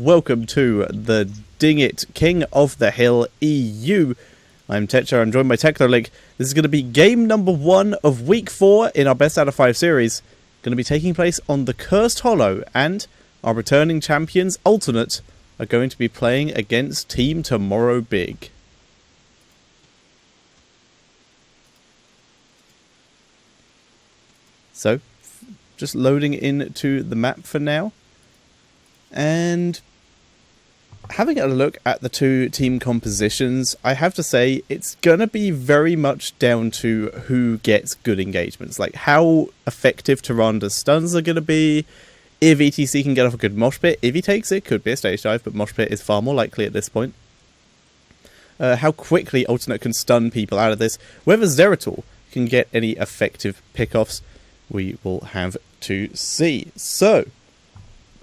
welcome to the Dingit King of the Hill EU. I'm Tetcher, I'm joined by Tekno Link. This is going to be game number 1 of week 4 in our best out of 5 series. Going to be taking place on the Cursed Hollow, and our returning champions, Alternate, are going to be playing against Team Tomorrow Big. So, just loading into the map for now. And having a look at the two team compositions, I have to say it's going to be very much down to who gets good engagements. Like how effective Tyranda's stuns are going to be, if ETC can get off a good mosh pit. If he takes it, could be a stage dive, but mosh pit is far more likely at this point. How quickly Alternate can stun people out of this. Whether Zeratul can get any effective pickoffs, we will have to see. So,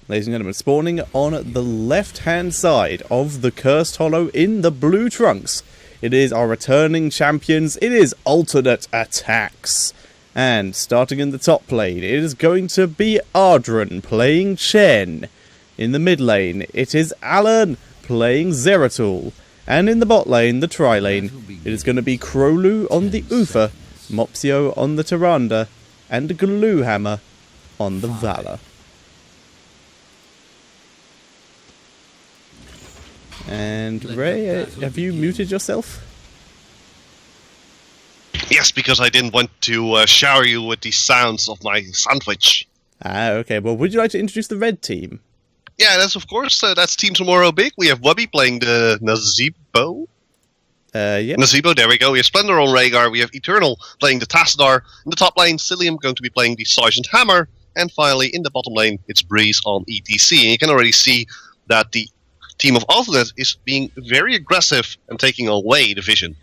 ladies and gentlemen, spawning on the left-hand side of the Cursed Hollow in the blue trunks, it is our returning champions. It is Alternate Attax. And starting in the top lane, it is going to be Ardran playing Chen. In the mid lane, it is Alan playing Zeratul. And in the bot lane, the tri lane, it is going to be Krolu on the Ufa, Mopsio on the Tyrande, and Gluehammer on the Valor. And Ray, have you muted yourself? Yes, because I didn't want to shower you with the sounds of my sandwich. Ah, okay. Well, would you like to introduce the red team? Yeah, that's of course. That's Team Tomorrow Big. We have Wubby playing the Nazebo. Yeah. Nazebo, there we go. We have Splendor on Rhaegar. We have Eternal playing the Tassadar. In the top lane, Cillium going to be playing the Sergeant Hammer. And finally, in the bottom lane, it's Breeze on ETC. And you can already see that the team of Alternate is being very aggressive and taking away the vision.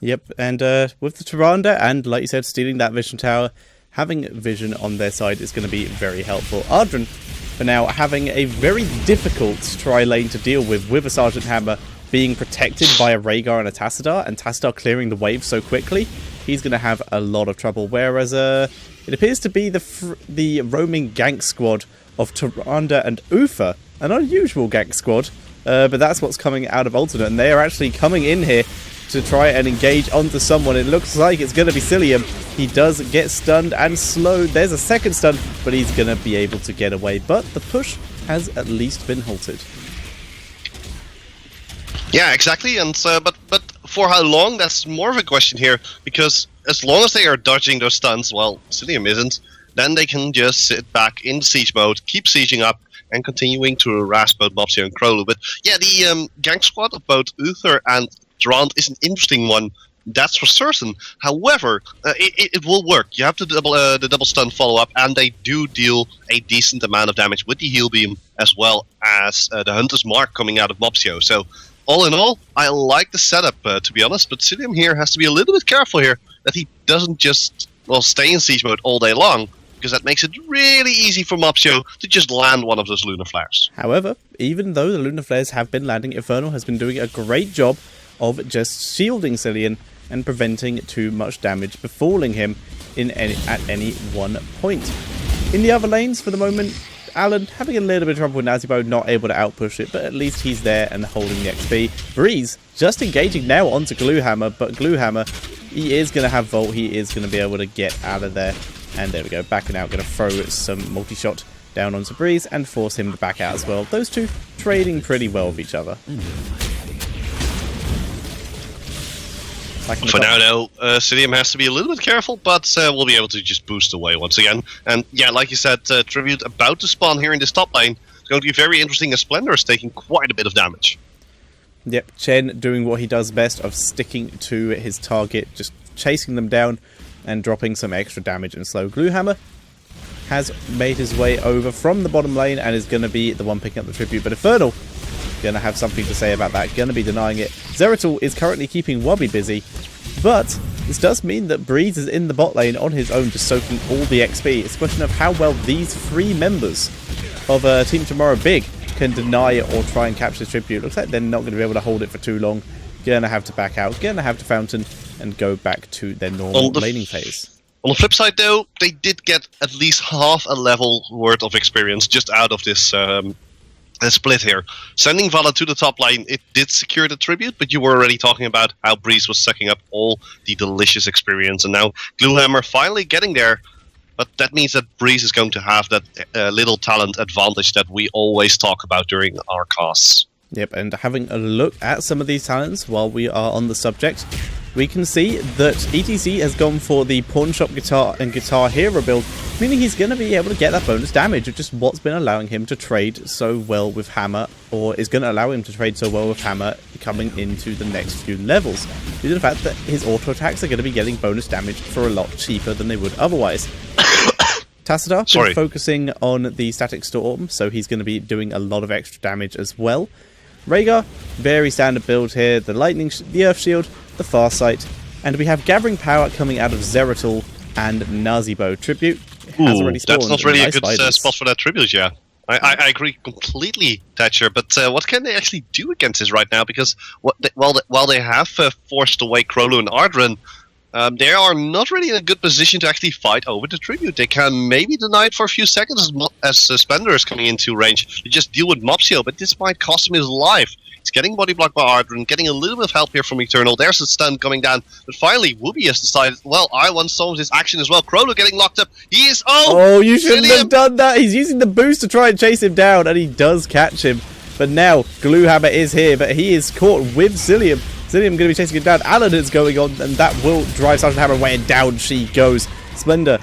Yep, and with the Tyrande and, like you said, stealing that vision tower, having vision on their side is going to be very helpful. Ardran, for now, having a very difficult tri-lane to deal with a Sergeant Hammer being protected by a Rhaegar and a Tassadar clearing the wave so quickly, he's going to have a lot of trouble. Whereas it appears to be the roaming gank squad of Tyrande and Ufa, an unusual gank squad, but that's what's coming out of Alternate, and they are actually coming in here to try and engage onto someone. It looks like it's going to be Cillium. He does get stunned and slowed. There's a second stun, but he's going to be able to get away. But the push has at least been halted. Yeah, exactly. And but for how long? That's more of a question here, because as long as they are dodging those stuns, well, Cillium isn't. Then they can just sit back in siege mode, keep sieging up, and continuing to harass both Mopsio and Krolu. But yeah, the gank squad of both Uther and Durant is an interesting one, that's for certain. However, it will work. You have to the double stun follow up, and they do deal a decent amount of damage with the heal beam, as well as the Hunter's Mark coming out of Mopsio. So, all in all, I like the setup, to be honest, but Cillium here has to be a little bit careful here, that he doesn't just, stay in siege mode all day long, because that makes it really easy for Mopsio to just land one of those Lunar Flares. However, even though the Lunar Flares have been landing, Infernal has been doing a great job of just shielding Cillian and preventing too much damage befalling him at any one point. In the other lanes, for the moment, Alan having a little bit of trouble with Nazebo, not able to outpush it, but at least he's there and holding the XP. Breeze just engaging now onto Gluehammer, but Gluehammer, he is going to have Volt, he is going to be able to get out of there. And there we go, backing out, going to throw some multi-shot down onto Breeze and force him to back out as well. Those two trading pretty well with each other. For now, though, Cillium has to be a little bit careful, but we'll be able to just boost away once again. And yeah, like you said, Tribute about to spawn here in this top lane. It's going to be very interesting as Splendor is taking quite a bit of damage. Yep, Chen doing what he does best of sticking to his target, just chasing them down and dropping some extra damage and slow. Gluehammer has made his way over from the bottom lane and is going to be the one picking up the tribute, but Infernal going to have something to say about that, going to be denying it. Zeratul is currently keeping Wubby busy, but this does mean that Breeze is in the bot lane on his own, just soaking all the XP. It's a question of how well these 3 members of Team Tomorrow Big can deny it or try and capture the tribute. Looks like they're not going to be able to hold it for too long. Going to have to back out, going to have to fountain and go back to their normal laning phase. On the flip side, though, they did get at least half a level worth of experience just out of this split here. Sending Vala to the top lane, it did secure the tribute, but you were already talking about how Breeze was sucking up all the delicious experience, and now Gluehammer finally getting there. But that means that Breeze is going to have that little talent advantage that we always talk about during our casts. Yep, and having a look at some of these talents while we are on the subject, we can see that ETC has gone for the Pawn Shop Guitar and Guitar Hero build, meaning he's going to be able to get that bonus damage, which is what's been allowing him to trade so well with Hammer, or is going to allow him to trade so well with Hammer coming into the next few levels, due to the fact that his auto attacks are going to be getting bonus damage for a lot cheaper than they would otherwise. Tassadar is focusing on the Static Storm, so he's going to be doing a lot of extra damage as well. Rhaegar, very standard build here, the Lightning, the Earth Shield, the Farsight, and we have Gathering Power coming out of Zeratul and Nazibo. Tribute has already spawned. That's not really nice a good spot for that tribute, yeah. I agree completely, Tetcher, but what can they actually do against this right now? Because while they have forced away Krolu and Ardren, they are not really in a good position to actually fight over the tribute. They can maybe deny it for a few seconds as Spender is coming into range. They just deal with Mopsio, but this might cost him his life. He's getting body blocked by Ardren, getting a little bit of help here from Eternal. There's a stun coming down. But finally, Wooby has decided, well, I want some of this action as well. Krolu getting locked up. He is... Oh, you shouldn't have done that. He's using the boost to try and chase him down, and he does catch him. But now, Gluehammer is here, but he is caught with Zillium. Zillium going to be chasing him down. Alan is going on, and that will drive Sergeant Hammer away, and down she goes. Splendor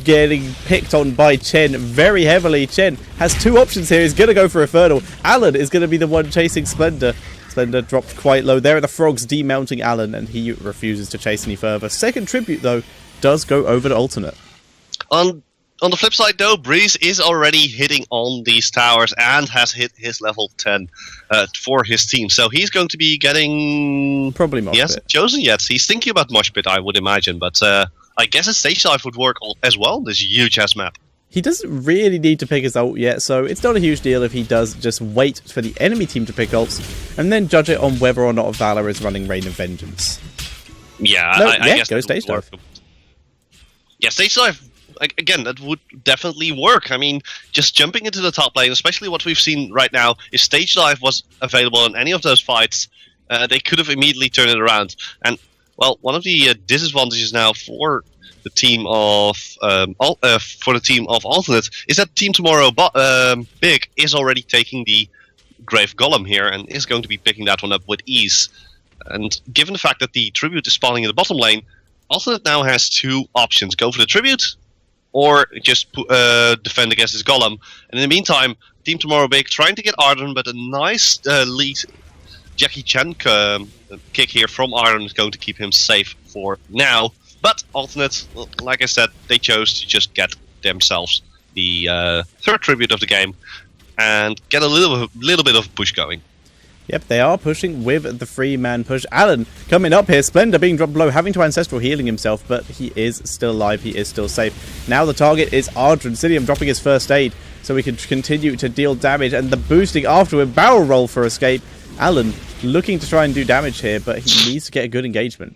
getting picked on by Chen very heavily. Chen has two options here. He's going to go for Infernal. Alan is going to be the one chasing Splendor. Splendor dropped quite low. There are the frogs demounting Alan, and he refuses to chase any further. Second tribute, though, does go over to Alternate. On the flip side, though, Breeze is already hitting on these towers and has hit his level 10 for his team. So he's going to be getting... Probably Moshpit. He hasn't chosen yet. He's thinking about Moshpit, I would imagine. But I guess a stage dive would work as well, this huge-ass map. He doesn't really need to pick his ult yet, so it's not a huge deal if he does just wait for the enemy team to pick ults, and then judge it on whether or not Valor is running Rain of Vengeance. Yeah, No, I guess go stage dive. Yeah, stage dive. Again, that would definitely work. I mean, just jumping into the top lane, especially what we've seen right now, if Stage Dive was available in any of those fights, they could have immediately turned it around. And, well, one of the disadvantages now for the team of Alternate is that Team Tomorrow Big is already taking the Grave Golem here and is going to be picking that one up with ease. And given the fact that the Tribute is spawning in the bottom lane, Alternate now has two options. Go for the Tribute, or just defend against his Golem. And in the meantime, Team Tomorrow Big trying to get Arden, but a nice lead Jackie Chan kick here from Arden is going to keep him safe for now. But Alternate, like I said, they chose to just get themselves the third tribute of the game and get a little bit of push going. Yep, they are pushing with the 3-man push. Alan coming up here. Splendor being dropped below, having to Ancestral, healing himself, but he is still alive. He is still safe. Now the target is Ardren. Cilium dropping his first aid so we can continue to deal damage, and the boosting after a barrel roll for escape. Alan looking to try and do damage here, but he needs to get a good engagement.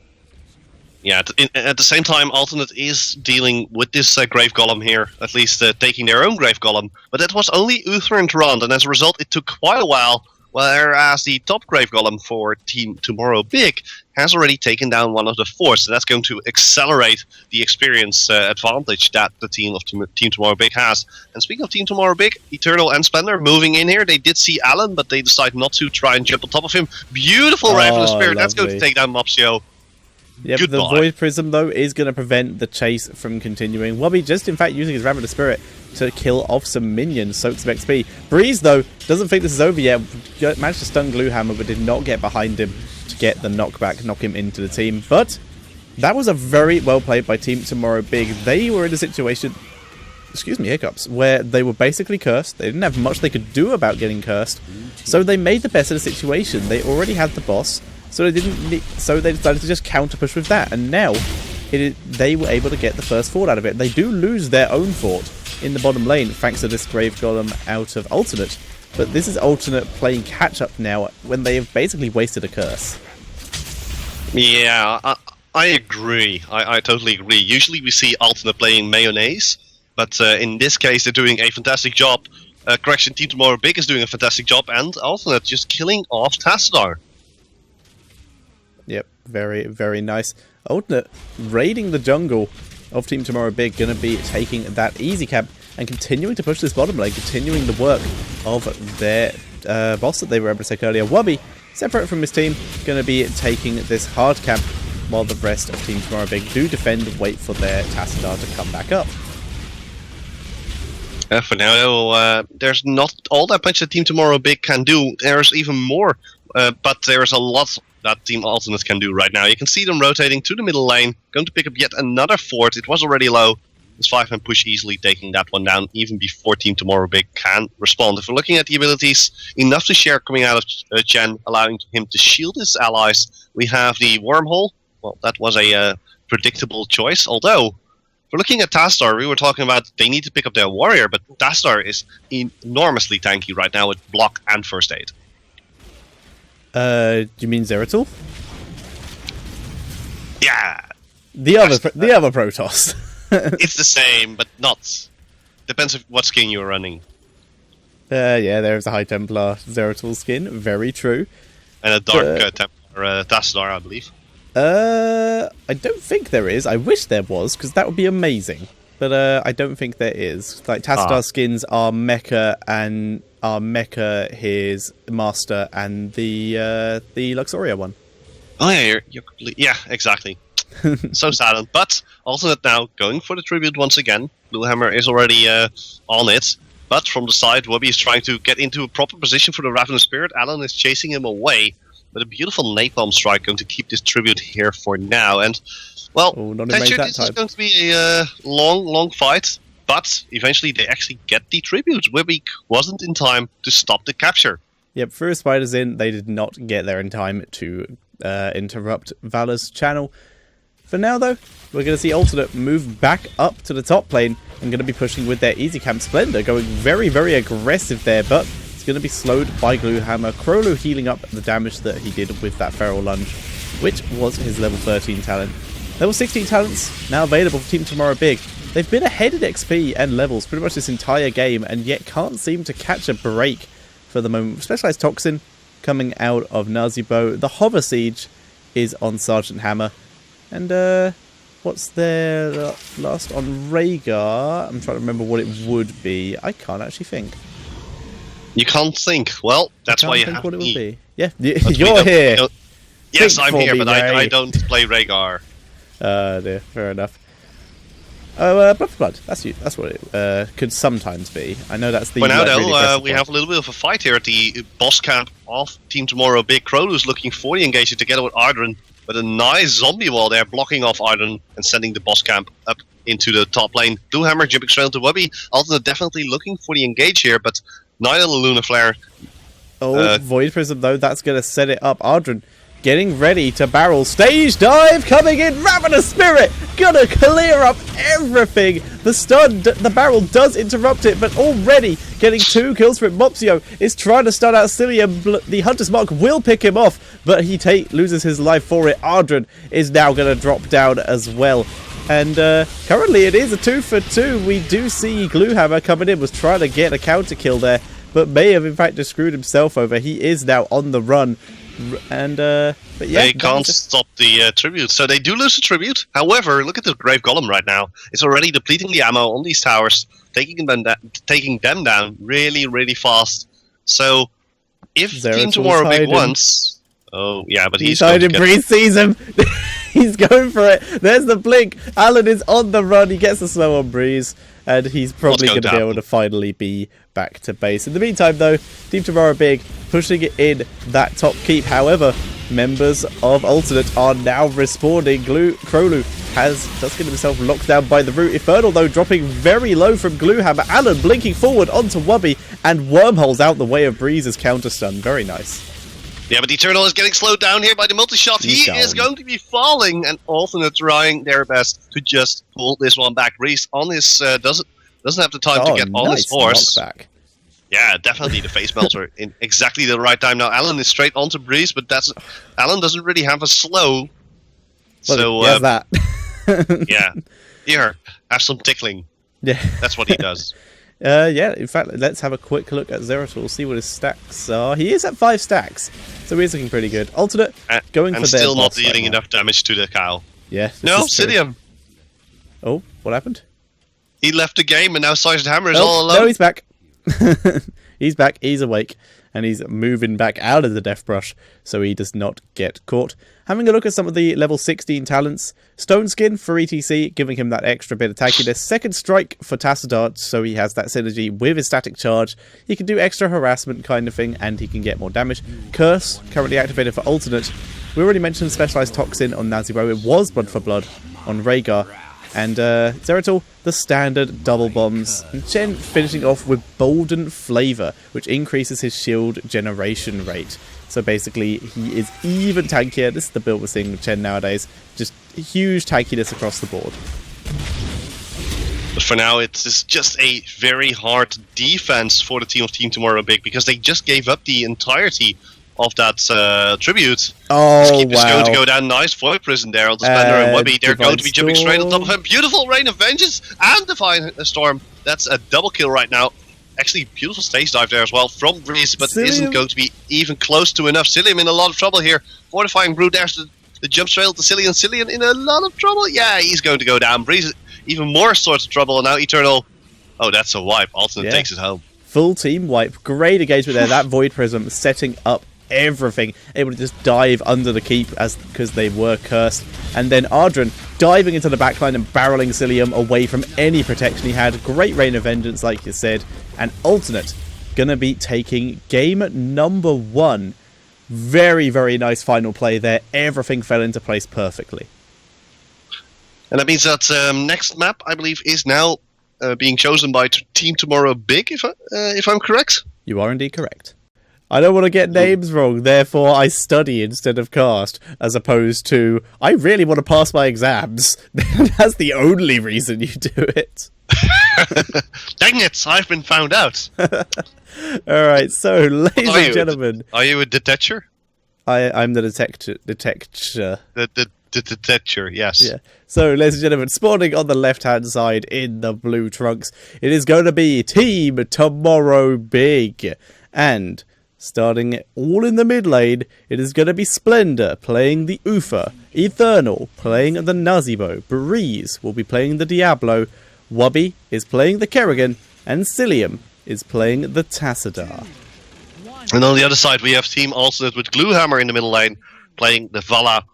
Yeah, at the same time, Alternate is dealing with this Grave Golem here, at least taking their own Grave Golem, but that was only Uther and Rand, and as a result it took quite a while. Whereas the top Grave Golem for Team Tomorrow Big has already taken down one of the forts, and that's going to accelerate the experience advantage that the team of Team Tomorrow Big has. And speaking of Team Tomorrow Big, Eternal and Splendor moving in here. They did see Alan, but they decide not to try and jump on top of him. Beautiful Ravenous Spirit. Lovely. That's going to take down Mopsio. Yep, Goodbye. The Void Prism, though, is going to prevent the chase from continuing. Wobby just, in fact, using his Ravenous Spirit to kill off some minions, soak some XP. Breeze, though, doesn't think this is over yet. Managed to stun Gluehammer, but did not get behind him to get the knockback, knock him into the team. But that was a very well played by Team Tomorrow Big. They were in a situation, excuse me, hiccups, where they were basically cursed. They didn't have much they could do about getting cursed. So they made the best of the situation. They already had the boss. So they decided to just counter push with that, and now they were able to get the first fort out of it. They do lose their own fort in the bottom lane thanks to this Grave Golem out of Alternate, but this is Alternate playing catch up now when they have basically wasted a curse. Yeah, I agree. I totally agree. Usually we see Alternate playing mayonnaise, but in this case they're doing a fantastic job Correction, Team Tomorrow Big is doing a fantastic job, and Alternate just killing off Tassadar. Yep, very, very nice. Alternate raiding the jungle of Team Tomorrow Big, going to be taking that easy camp and continuing to push this bottom lane, continuing the work of their boss that they were able to take earlier. Wubby, separate from his team, going to be taking this hard camp while the rest of Team Tomorrow Big do defend, wait for their Tassadar to come back up. For now, though, there's not all that much that Team Tomorrow Big can do. There's even more, but there's a lot that Team Alternate can do right now. You can see them rotating to the middle lane, going to pick up yet another fort. It was already low. This 5-man push easily taking that one down, even before Team Tomorrow Big can respond. If we're looking at the abilities, enough to share coming out of Chen, allowing him to shield his allies. We have the Wormhole. Well, that was a predictable choice, although... We're looking at Tassadar. We were talking about they need to pick up their warrior, but Tassadar is enormously tanky right now with block and first aid. Do you mean Zeratul? Yeah. The other Protoss. It's the same, but not. Depends on what skin you're running. Yeah, there's a High Templar Zeratul skin. Very true. And a Dark Templar Tassadar, I believe. I don't think there is. I wish there was, because that would be amazing. But I don't think there is. Like Tassadar skins are Mecha his Master, and the Luxoria one. Oh yeah, you're complete. Yeah, exactly. So saddened, but Alternate now going for the tribute once again. Bluehammer is already on it, but from the side, Wubby is trying to get into a proper position for the Ravenous Spirit. Alan is chasing him away. But a beautiful napalm strike going to keep this tribute here for now. And, well, Tetcher, this is going to be a long fight. But eventually they actually get the tribute. Wubby wasn't in time to stop the capture. Yep, threw spiders in. They did not get there in time to interrupt Valor's channel. For now, though, we're going to see Alternate move back up to the top lane and going to be pushing with their easy camp Splendor, going very, very aggressive there, but going to be slowed by Gluehammer. Krolu healing up the damage that he did with that Feral Lunge, which was his level 13 talent. Level 16 talents now available for Team Tomorrow Big. They've been ahead in XP and levels pretty much this entire game, and yet can't seem to catch a break for the moment. Specialized Toxin coming out of Nazibo. The Hover Siege is on Sergeant Hammer. And what's their last on Rhaegar? I'm trying to remember what it would be. I can't actually think. You can't think. Well, that's why you have what it me. would be. Yeah, you're here. Yes, I'm here, but I don't play Rhaegar. Dear, fair enough. Oh, Blood for Blood. That's you. That's what it could sometimes be. I know that's the. For now, really though, we have a little bit of a fight here at the boss camp of Team Tomorrow Big. Krolu's looking for the engagement together with Ardren, but a nice zombie wall there blocking off Ardren and sending the boss camp up into the top lane. Bluehammer jumping straight into Wubby. Alternate definitely looking for the engage here, but neither the Lunar Flare. Void Prism, though, that's going to set it up. Ardren getting ready to barrel. Stage dive coming in. Ravenous Spirit gonna clear up everything. The barrel does interrupt it, but already getting 2 kills for it. Mopsio is trying to stun out Cillian. The Hunter's Mark will pick him off, but he loses his life for it. Ardren is now going to drop down as well. And currently it is a 2 for 2. We do see Gluehammer coming in, was trying to get a counter kill there, but may have in fact just screwed himself over. He is now on the run. And but yeah, they can't stop the tribute, so they do lose the tribute. However, look at the Grave Golem right now. It's already depleting the ammo on these towers, taking them down really, really fast. So if Team Tomorrow Big wants, oh yeah, but he's hiding. Breeze sees him. He's going for it. There's the blink. Alan is on the run. He gets the slow on Breeze, and he's probably going to be able to finally be back to base. In the meantime, though, Team Tomorrow Big pushing it in that top keep. However, members of Alternate are now respawning. Krolu has just getting himself locked down by the root. Infernal, though, dropping very low from Gluehammer. Alan blinking forward onto Wubby, and Wormholes out the way of Breeze's counter stun. Very nice. Yeah, but Eternal is getting slowed down here by the multi-shot. He is going to be falling, and Alternate trying their best to just pull this one back. Breeze on his doesn't have the time to get on his horse. Knockback. Yeah, definitely the face melter in exactly the right time. Now Alan is straight onto Breeze, but Alan doesn't really have a slow. Well, so he has that. Yeah, here, have some tickling. Yeah, that's what he does. Yeah, in fact, let's have a quick look at Zeratul, see what his stacks are. He is at 5 stacks, so he's looking pretty good. Alternate, going for their still not boss dealing right now. enough damage to the cow. Yeah. No, Cilium. Oh, what happened? He left the game and now Sergeant Hammer is all alone. No, he's back. He's back, he's awake, and he's moving back out of the death brush, so he does not get caught. Having a look at some of the level 16 talents. Stone Skin for ETC, giving him that extra bit of tackiness. Second Strike for Tassadar, so he has that synergy with his static charge. He can do extra harassment kind of thing, and he can get more damage. Curse, currently activated for alternate. We already mentioned Specialized Toxin on Nazibo. It was Blood for Blood on Rhaegar. And Zeratul, the standard double bombs. And Chen finishing off with Bolden Flavor, which increases his shield generation rate. So basically, he is even tankier. This is the build we're seeing with Chen nowadays. Just huge tankiness across the board. But for now, it's just a very hard defense for the team of Team Tomorrow Big, because they just gave up the entirety of that tribute. Oh, Skip is wow. going to go down. Nice Void Prison there on the Spender and Webby. They're going to be jumping straight on top of him. Beautiful Rain of Vengeance and Divine Storm. That's a double kill right now. Actually, beautiful stage dive there as well from Breeze, but Cilium isn't going to be even close to enough. Cilium in a lot of trouble here. Fortifying Brood dash the jump trail to Cillian. Cillian in a lot of trouble. Yeah, he's going to go down. Breeze even more sorts of trouble. And now Eternal. Oh, that's a wipe. Alternate takes it home. Full team wipe. Great engagement there. That Void Prism setting up everything, able to just dive under the keep because they were cursed. And then Ardren diving into the backline and barreling Cilium away from any protection he had. Great Rain of Vengeance, like you said. And Alternate gonna be taking game number 1. Very, very nice final play there. Everything fell into place perfectly. And that means that next map, I believe, is now being chosen by Team Tomorrow Big, if I'm correct. You are indeed correct. I don't want to get names wrong, therefore I study instead of cast, as opposed to, I really want to pass my exams. That's the only reason you do it. Dingit, I've been found out. Alright, so, ladies and gentlemen. Are you a Tetcher? I'm the detector. The Tetcher, yes. Yeah. So, ladies and gentlemen, spawning on the left-hand side in the blue trunks, it is going to be Team Tomorrow Big. And starting all in the mid lane, it is going to be Splendor playing the Ufa, Eternal playing the Nazibo, Breeze will be playing the Diablo, Wubby is playing the Kerrigan, and Cilium is playing the Tassadar. And on the other side, we have Team Alternate with Gluehammer in the middle lane playing the Vala.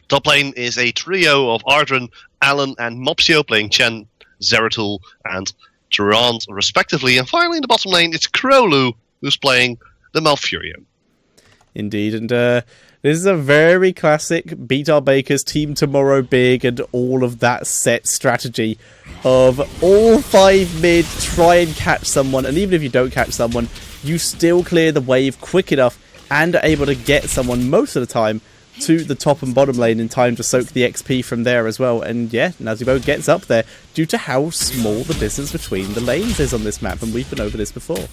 Top lane is a trio of Ardren, Alan, and Mopsio playing Chen, Zeratul, and Durand, respectively. And finally, in the bottom lane, it's Crowlu who's playing the Malfurion. Indeed, and this is a very classic Beat Our Bakers, Team Tomorrow Big, and all of that set strategy of all 5 mid, try and catch someone, and even if you don't catch someone, you still clear the wave quick enough and are able to get someone most of the time to the top and bottom lane in time to soak the XP from there as well. And yeah, Nazibo gets up there due to how small the distance between the lanes is on this map, and we've been over this before.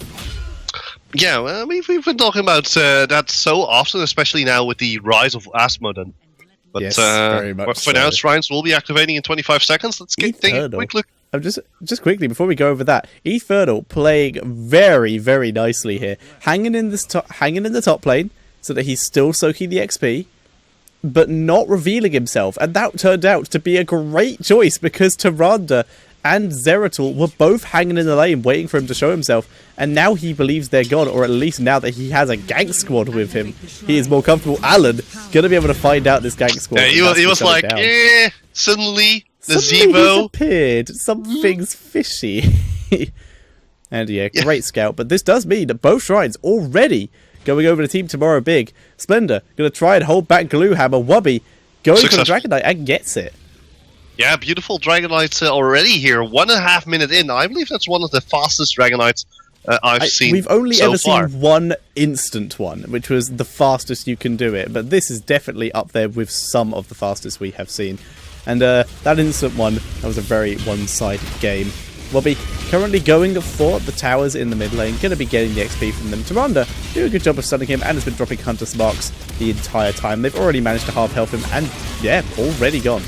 Yeah, well, we've been talking about that so often, especially now with the rise of Asmodon. But yes, very much for now, Shrines will be activating in 25 seconds. Let's take a quick look. Just quickly, before we go over that, Eternal playing very, very nicely here. Hanging in the top lane, so that he's still soaking the XP, but not revealing himself. And that turned out to be a great choice, because Tyrande and Zeratul were both hanging in the lane waiting for him to show himself, and now he believes they're gone, or at least now that he has a gank squad with him, he is more comfortable. Alan gonna be able to find out this gank squad. Yeah, he was like, suddenly he's appeared. Something's fishy. And yeah, great scout. But this does mean that both shrines already going over to Team Tomorrow Big. Splendor gonna try and hold back Gluehammer. Wubby going for the Dragon Knight and gets it. Yeah, beautiful Dragon Knights already here. 1.5 minutes in. I believe that's one of the fastest Dragon Knights I've seen. We've only so ever far. seen one instant one, which was the fastest you can do it. But this is definitely up there with some of the fastest we have seen. And that instant one, that was a very one-sided game. Wubby currently going for the towers in the mid lane, going to be getting the XP from them. Tyrande doing a good job of stunning him and has been dropping Hunter's marks the entire time. They've already managed to half health him, and yeah, already gone.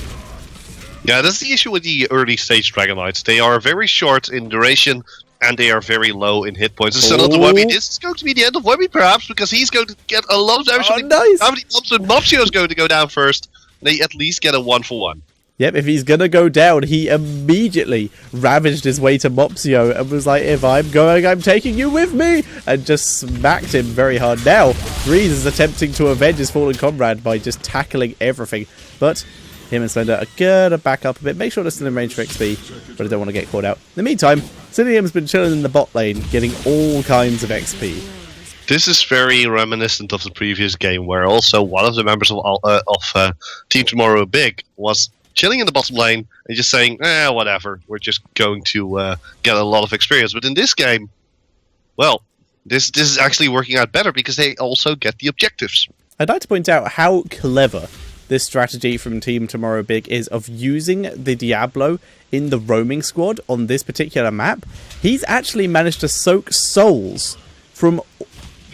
Yeah, that's the issue with the early stage Dragon Knights. They are very short in duration, and they are very low in hit points. Instead of the Webby, this is going to be the end of Webby, perhaps, because he's going to get a lot of damage. Nice! How many bombs and Mopsio is going to go down first? They at least get a 1-for-1. Yep, if he's going to go down, he immediately ravaged his way to Mopsio and was like, if I'm going, I'm taking you with me! And just smacked him very hard. Now, Breeze is attempting to avenge his fallen comrade by just tackling everything. But him and Slender are going to back up a bit. Make sure they're still in range for XP, but I don't want to get caught out. In the meantime, Cillium's been chilling in the bot lane, getting all kinds of XP. This is very reminiscent of the previous game, where also one of the members of Team Tomorrow Big was chilling in the bottom lane and just saying, whatever, we're just going to get a lot of experience. But in this game, well, this is actually working out better because they also get the objectives. I'd like to point out how clever this strategy from Team Tomorrow Big is of using the Diablo in the roaming squad on this particular map. He's actually managed to soak souls from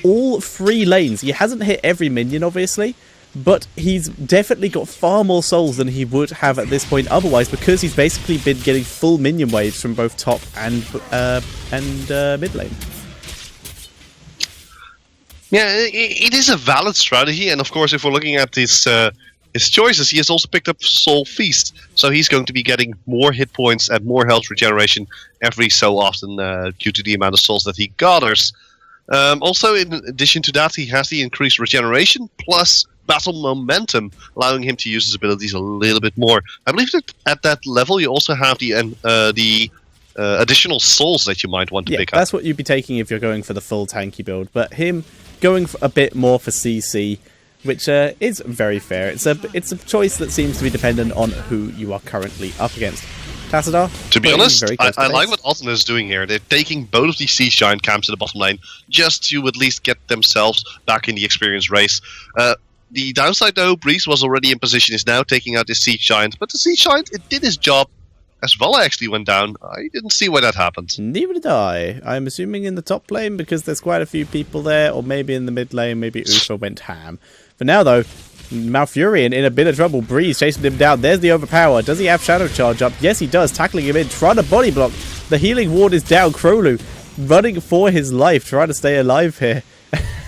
all 3 lanes. He hasn't hit every minion, obviously, but he's definitely got far more souls than he would have at this point otherwise, because he's basically been getting full minion waves from both top and mid lane. Yeah, it is a valid strategy, and of course, if we're looking at his choices, he has also picked up Soul Feast, so he's going to be getting more hit points and more health regeneration every so often due to the amount of souls that he gathers. Also, in addition to that, he has the increased regeneration plus battle momentum, allowing him to use his abilities a little bit more. I believe that at that level, you also have the additional souls that you might want to pick up. That's what you'd be taking if you're going for the full tanky build, but him going for a bit more for CC, which is very fair. It's a choice that seems to be dependent on who you are currently up against. Tassadar, to be honest, I like what Alton is doing here. They're taking both of these Siege Giant camps to the bottom lane just to at least get themselves back in the experience race. The downside, though, Breeze was already in position, is now taking out the Siege Giant. But the Siege Giant, it did his job. As Valla actually went down, I didn't see why that happened. Neither did I. I'm assuming in the top lane because there's quite a few people there, or maybe in the mid lane, maybe Ufa went ham. For now, though, Malfurion in a bit of trouble. Breeze chasing him down. There's the overpower. Does he have Shadow Charge up? Yes, he does. Tackling him in, trying to body block. The healing ward is down. Krolu running for his life, trying to stay alive here.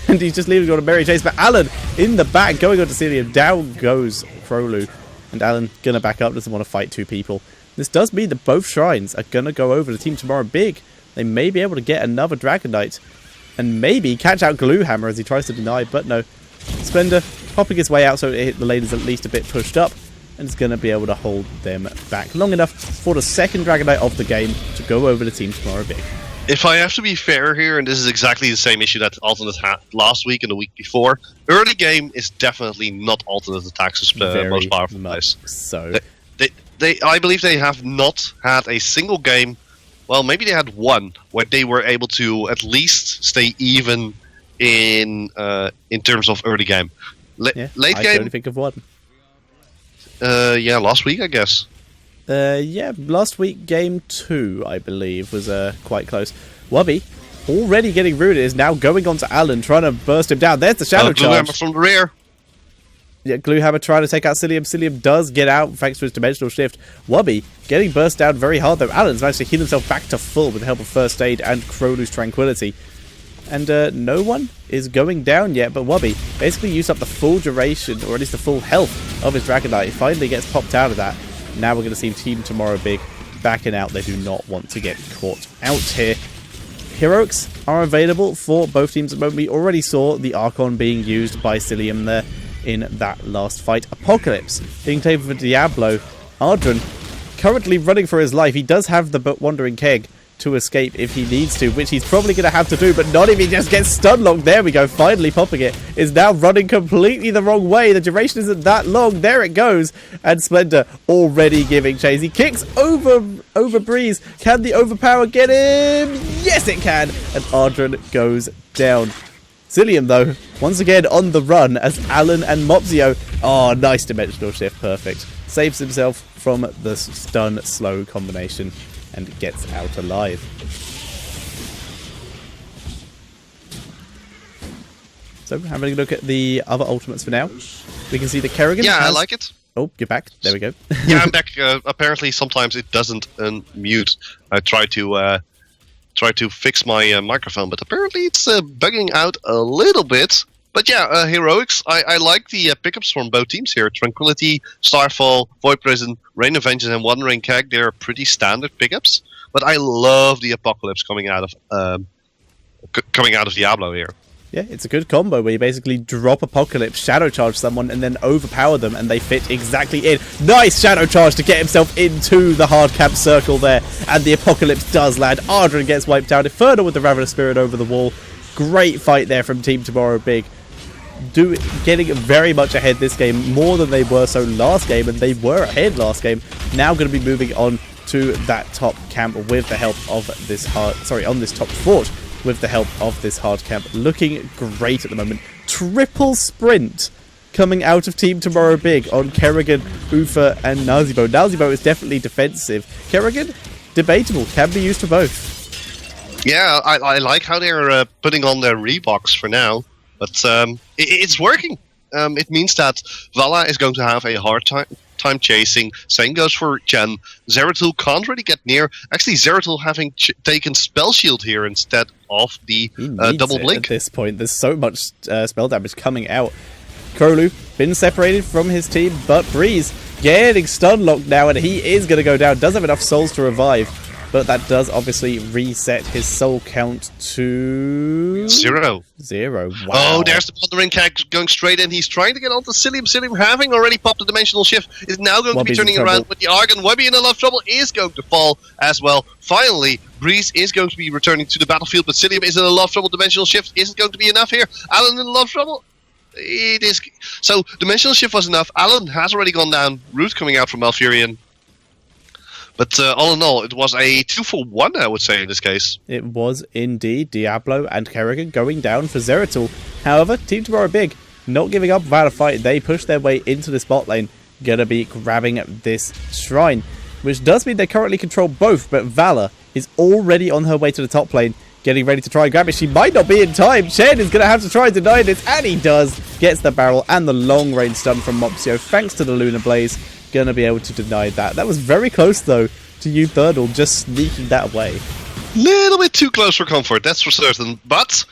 And he's just leaving on a merry chase. But Alan in the back, going on to Cillium. Down goes Krolu. And Alan gonna back up, doesn't want to fight 2 people. This does mean that both shrines are gonna go over to Team Tomorrow Big. They may be able to get another Dragon Knight. And maybe catch out Gluehammer as he tries to deny, but no. Splendor popping his way out so the lane is at least a bit pushed up, and it's going to be able to hold them back long enough for the second Dragon Knight of the game to go over to Team Tomorrow Big. If I have to be fair here, and this is exactly the same issue that Alternate had last week and the week before, early game is definitely not Alternate Attack's most powerful place. So, I believe they have not had a single game. Well, maybe they had one where they were able to at least stay even in terms of early game. Late game. I can only think of one. Last week, I guess. Last week, game 2, I believe, was quite close. Wubby, already getting rooted, is now going on to Alan, trying to burst him down. There's the Shadow Charge. Gluehammer from the rear. Yeah, Gluehammer trying to take out Cillium. Cillium does get out thanks to his Dimensional Shift. Wubby getting burst down very hard, though. Alan's managed to heal himself back to full with the help of First Aid and Krolu's Tranquility. And no one is going down yet, but Wubby basically used up the full duration, or at least the full health of his Dragon Knight. He finally gets popped out of that. Now we're going to see Team Tomorrow Big backing out. They do not want to get caught out here. Heroics are available for both teams at the moment. We already saw the Archon being used by Cillium there in that last fight. Apocalypse being taken for Diablo. Ardren currently running for his life. He does have the Wandering Keg to escape if he needs to, which he's probably going to have to do, but not if he just gets stun locked. There we go, finally popping it. Is now running completely the wrong way. The duration isn't that long. There it goes. And Splendor already giving chase. He kicks over Breeze. Can the overpower get him? Yes, it can. And Ardren goes down. Cillium, though, once again on the run as Alan and Mopsio. Oh, nice Dimensional Shift. Perfect. Saves himself from the stun slow combination and gets out alive. So, having a look at the other ultimates for now. We can see that Kerrigan I like it. Oh, you're back. There we go. Yeah, I'm back. Apparently, sometimes it doesn't unmute. I try to try to fix my microphone, but apparently it's bugging out a little bit. But yeah, Heroics, I like the pickups from both teams here. Tranquility, Starfall, Void Prison, Rain of Vengeance, and Wandering Keg. They're pretty standard pickups. But I love the Apocalypse coming out of Diablo here. Yeah, it's a good combo where you basically drop Apocalypse, Shadow Charge someone, and then overpower them, and they fit exactly in. Nice Shadow Charge to get himself into the hard camp circle there, and the Apocalypse does land. Ardren gets wiped out. Infernal with the Ravenous Spirit over the wall. Great fight there from Team Tomorrow Big. Getting very much ahead this game, more than they were so last game, and they were ahead last game. Now going to be moving on to that top camp with the help of this on this top fort. With the help of this hard camp. Looking great at the moment. Triple sprint coming out of Team Tomorrow Big on Kerrigan, Ufa, and Nazibo. Nazibo is definitely defensive. Kerrigan, debatable. Can be used for both. Yeah, I like how they're putting on their Reeboks for now. But it's working. It means that Vala is going to have a hard time chasing. Same goes for Jen. Zeratul can't really get near. Actually, Zeratul having taken Spell Shield here instead of the double blink. At this point, there's so much spell damage coming out. Krolu been separated from his team, but Breeze getting stun locked now, and he is going to go down. Does have enough souls to revive, but that does obviously reset his soul count to... 0. Wow. Oh, there's the Wandering Keg going straight in. He's trying to get onto Cilium. Cilium, having already popped the Dimensional Shift, is now going to be turning around with the Argon. Webby in a lot of trouble is going to fall as well. Finally, Breeze is going to be returning to the battlefield, but Cilium is in a lot of trouble. Dimensional Shift isn't going to be enough here. Alan in a lot of trouble. It is. So, Dimensional Shift was enough. Alan has already gone down. Root coming out from Malfurion. But all in all, it was a 2-for-1, I would say, in this case. It was indeed. Diablo and Kerrigan going down for Zeratul. However, Team Tomorrow Big not giving up without a fight. They push their way into the bot lane. Gonna be grabbing this shrine, which does mean they currently control both, but Vala is already on her way to the top lane, getting ready to try and grab it. She might not be in time. Chen is going to have to try and deny this, and he does. Gets the barrel and the long-range stun from Mopsio, thanks to the Lunar Blaze. Going to be able to deny that. That was very close, though, to you, Thirdle, just sneaking that away. Little bit too close for comfort, that's for certain. But,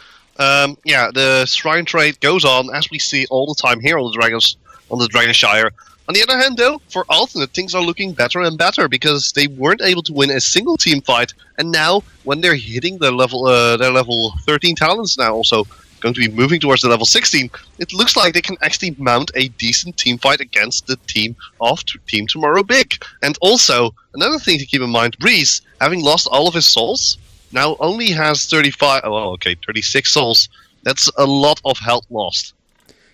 yeah, the Shrine trade goes on, as we see all the time here on the Dragonshire. On the other hand, though, for Alternate, things are looking better and better, because they weren't able to win a single team fight, and now, when they're hitting their level 13 talents now, also going to be moving towards the level 16, it looks like they can actually mount a decent team fight against the team of Team Tomorrow Big. And also, another thing to keep in mind, Breeze, having lost all of his souls, now only has 36 souls. That's a lot of health lost.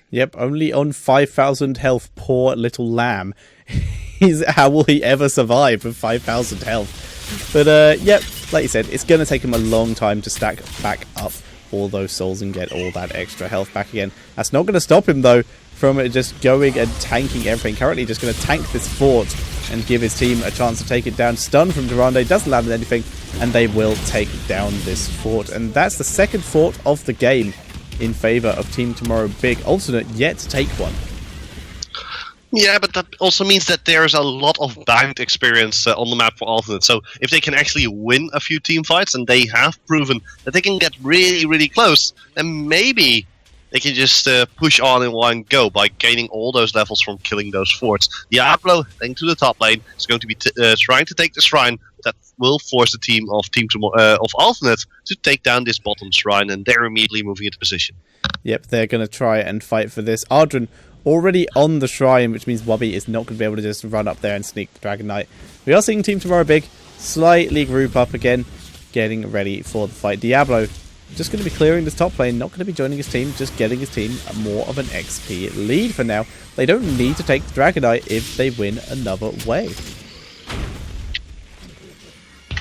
Yep, only on 5,000 health, poor little lamb. How will he ever survive with 5,000 health? But, yep, like you said, it's going to take him a long time to stack back up all those souls and get all that extra health back again. That's not going to stop him, though, from just going and tanking everything. Currently just going to tank this fort and give his team a chance to take it down. Stun from Durande doesn't land anything, and they will take down this fort. And that's the second fort of the game in favour of Team Tomorrow Big. Alternate yet to take one. Yeah, but that also means that there's a lot of banked experience on the map for Alternate. So if they can actually win a few team fights, and they have proven that they can get really, really close, then maybe they can just push on in one go by gaining all those levels from killing those forts. Diablo, heading to the top lane, is going to be trying to take the shrine. That will force the team of Alternate to take down this bottom shrine, and they're immediately moving into position. Yep, they're going to try and fight for this. Ardren already on the shrine, which means Wubby is not going to be able to just run up there and sneak the Dragon Knight. We are seeing Team Tomorrow Big slightly group up again, getting ready for the fight. Diablo just going to be clearing this top lane, not going to be joining his team, just getting his team more of an XP lead for now. They don't need to take the Dragon Knight if they win another wave.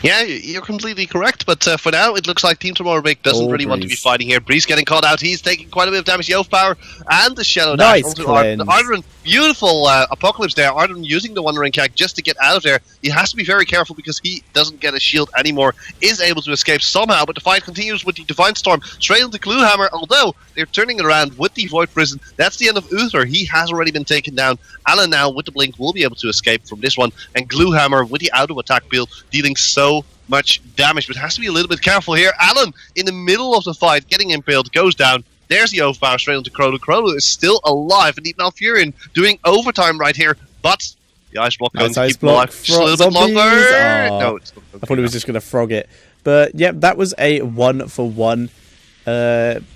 Yeah, you're completely correct, but for now, it looks like Team Tomorrow Big doesn't really want to be fighting here. Breeze getting caught out, he's taking quite a bit of damage. The Oath Power and the Shadow Dash onto Ardren. Beautiful Apocalypse there. Ardren using the Wandering Keg just to get out of there. He has to be very careful because he doesn't get a shield anymore, is able to escape somehow, but the fight continues with the Divine Storm straight into Gluehammer, although they're turning it around with the Void Prison. That's the end of Uther. He has already been taken down. Alan now with the Blink will be able to escape from this one, and Gluehammer with the auto attack build dealing so much damage, but has to be a little bit careful here. Alan, in the middle of the fight, getting impaled, goes down. There's the overpower straight onto KotH. KotH is still alive, and even Malfurion doing overtime right here, but the ice block going to keep him alive just a little bit longer. No, it's not okay. I thought he was just going to frog it. But, yep, that was a 1-for-1.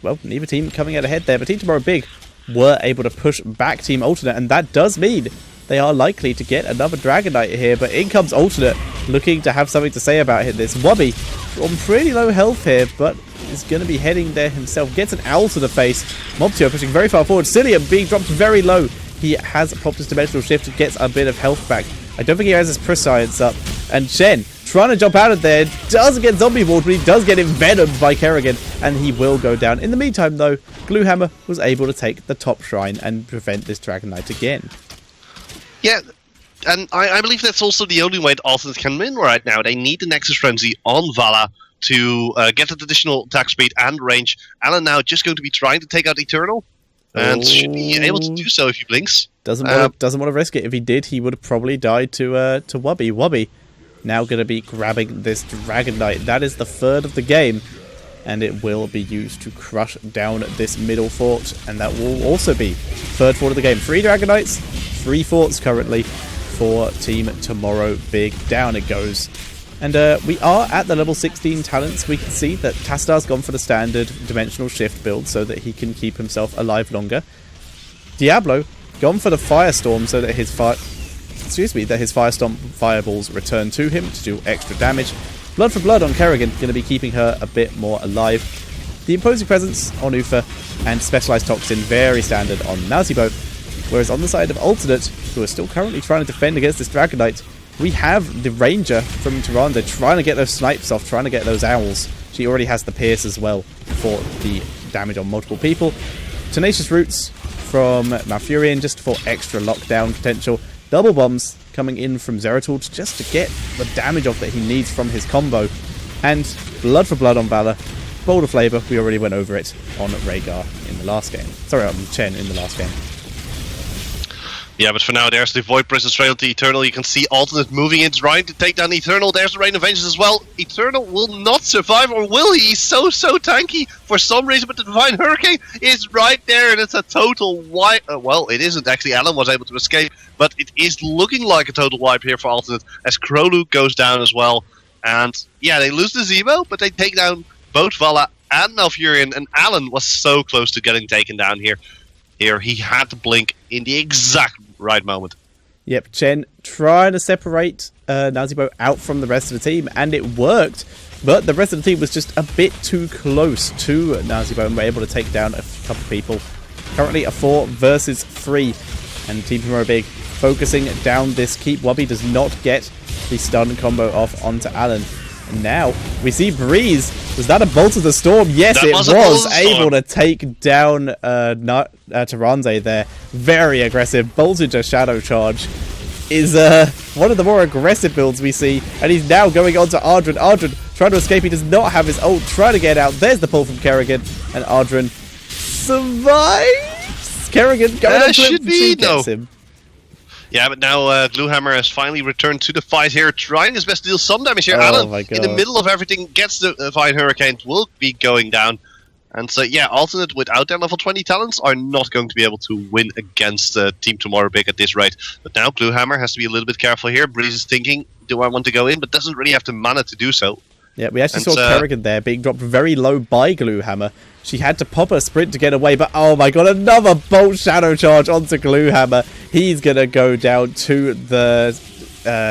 Well, neither team coming out ahead there, but Team Tomorrow Big were able to push back Team Alternate, and that does mean they are likely to get another Dragon Knight here. But in comes Alternate, looking to have something to say about this. Wubby on pretty low health here, but is going to be heading there himself. Gets an owl to the face. Mobtio pushing very far forward. Cillian being dropped very low. He has popped his Dimensional Shift, gets a bit of health back. I don't think he has his Prescience up. And Chen trying to jump out of there, doesn't get zombie walled, but he does get envenomed by Kerrigan, and he will go down. In the meantime, though, Gluehammer was able to take the top shrine and prevent this Dragon Knight again. Yeah, and I believe that's also the only way Alternate can win right now. They need the Nexus Frenzy on Vala to get that additional attack speed and range. Alan now just going to be trying to take out Eternal, and should be able to do so if he blinks. Doesn't want to risk it. If he did, he would have probably died to Wubby. Wubby now going to be grabbing this Dragon Knight. That is the third of the game, and it will be used to crush down this middle fort, and that will also be third fort of the game. 3 Dragon Knights, 3 forts currently for Team Tomorrow Big. Down it goes. And we are at the level 16 talents. We can see that Tastar's gone for the standard Dimensional Shift build so that he can keep himself alive longer. Diablo gone for the Firestorm so that his Firestorm fireballs return to him to do extra damage. Blood for Blood on Kerrigan, going to be keeping her a bit more alive. The Imposing Presence on Ufa, and Specialized Toxin, very standard on Nazibo. Whereas on the side of Alternate, who are still currently trying to defend against this Dragon Knight, we have the Ranger from Tyrande trying to get those snipes off, trying to get those owls. She already has the Pierce as well for the damage on multiple people. Tenacious Roots from Malfurion just for extra lockdown potential. Double Bombs coming in from Zeratul just to get the damage off that he needs from his combo. And Blood for Blood on Valor. Boulder Flavor, we already went over it on Rhaegar in the last game. Sorry, on Chen in the last game. Yeah, but for now, there's the Void Presence trail to Eternal. You can see Alternate moving in, trying to take down Eternal. There's the Rain of Vengeance as well. Eternal will not survive, or will he? He's so tanky for some reason, but the Divine Hurricane is right there, and it's a total wipe. Well, it isn't actually. Alan was able to escape, but it is looking like a total wipe here for Alternate, as KotH goes down as well. And yeah, they lose the Zemo, but they take down both Vala and Malfurion, and Alan was so close to getting taken down here. He had to blink in the exact right moment. Yep, Chen trying to separate Nazibo out from the rest of the team, and it worked. But the rest of the team was just a bit too close to Nazibo and were able to take down a couple of people. Currently a 4 versus 3, and Team Tomorrow Big focusing down this keep. Wubby does not get the stun combo off onto Alan. And now we see Breeze. Was that a Bolt of the Storm? Yes, it was able to take down Tyrande there. Very aggressive. Boltager Shadow Charge is one of the more aggressive builds we see. And he's now going on to Ardren. Ardren trying to escape. He does not have his ult. Trying to get out. There's the pull from Kerrigan. And Ardren survives. Kerrigan going on to him. She gets him. Yeah, but now Gluehammer has finally returned to the fight here, trying his best to deal some damage here. Alan, in the middle of everything, gets the Divine Hurricane, will be going down. And so, yeah, Alternate without their level 20 talents are not going to be able to win against Team Tomorrow Big at this rate. But now Gluehammer has to be a little bit careful here. Breeze is thinking, do I want to go in? But doesn't really have the mana to do so. Yeah, we actually saw Kerrigan there being dropped very low by Gluehammer. She had to pop a sprint to get away, but oh my god, another Bolt Shadow Charge onto Gluehammer. He's going to go down to the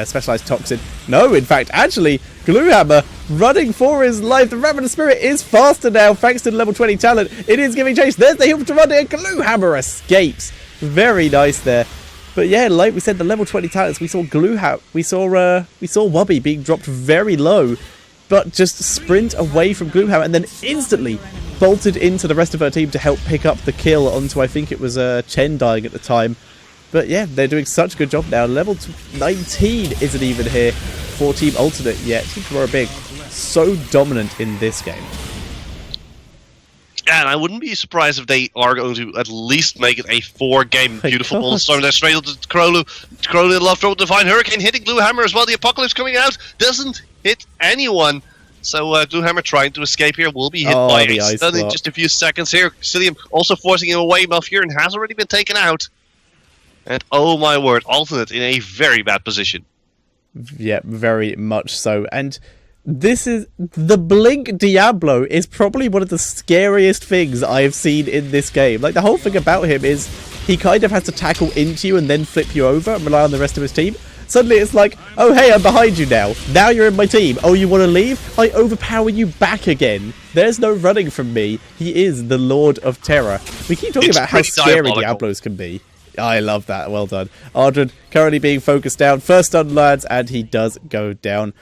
Specialized Toxin. No, in fact, actually, Gluehammer running for his life. The Ravenous Spirit is faster now, thanks to the level 20 talent. It is giving chase. There's the heal to run it, and Gluehammer escapes. Very nice there. But yeah, like we said, the level 20 talents, we saw Wubby being dropped very low, but just sprint away from Gluehammer and then instantly bolted into the rest of her team to help pick up the kill onto, I think it was Chen dying at the time. But yeah, they're doing such a good job now. Level 19 isn't even here for Team Alternate yet. Team Tomorrow Big, so dominant in this game. And I wouldn't be surprised if they are going to at least make it a 4-game beautiful ball storm. They're straight to KotH. KotH in love throw, Divine Hurricane hitting Gluehammer as well. The Apocalypse coming out doesn't hit anyone. So Gloomhammer trying to escape here will be hit by a stun in just a few seconds here. Cillian also forcing him away. Malfurion has already been taken out. And oh my word, Alternate in a very bad position. Yeah, very much so. And this is... the Blink Diablo is probably one of the scariest things I've seen in this game. Like, the whole thing about him is he kind of has to tackle into you and then flip you over and rely on the rest of his team. Suddenly it's like, oh hey, I'm behind you now. Now you're in my team. Oh, you want to leave? I overpower you back again. There's no running from me. He is the Lord of Terror. We keep talking about how scary Diablos can be. I love that. Well done. Ardren currently being focused down. First stun lands, and he does go down.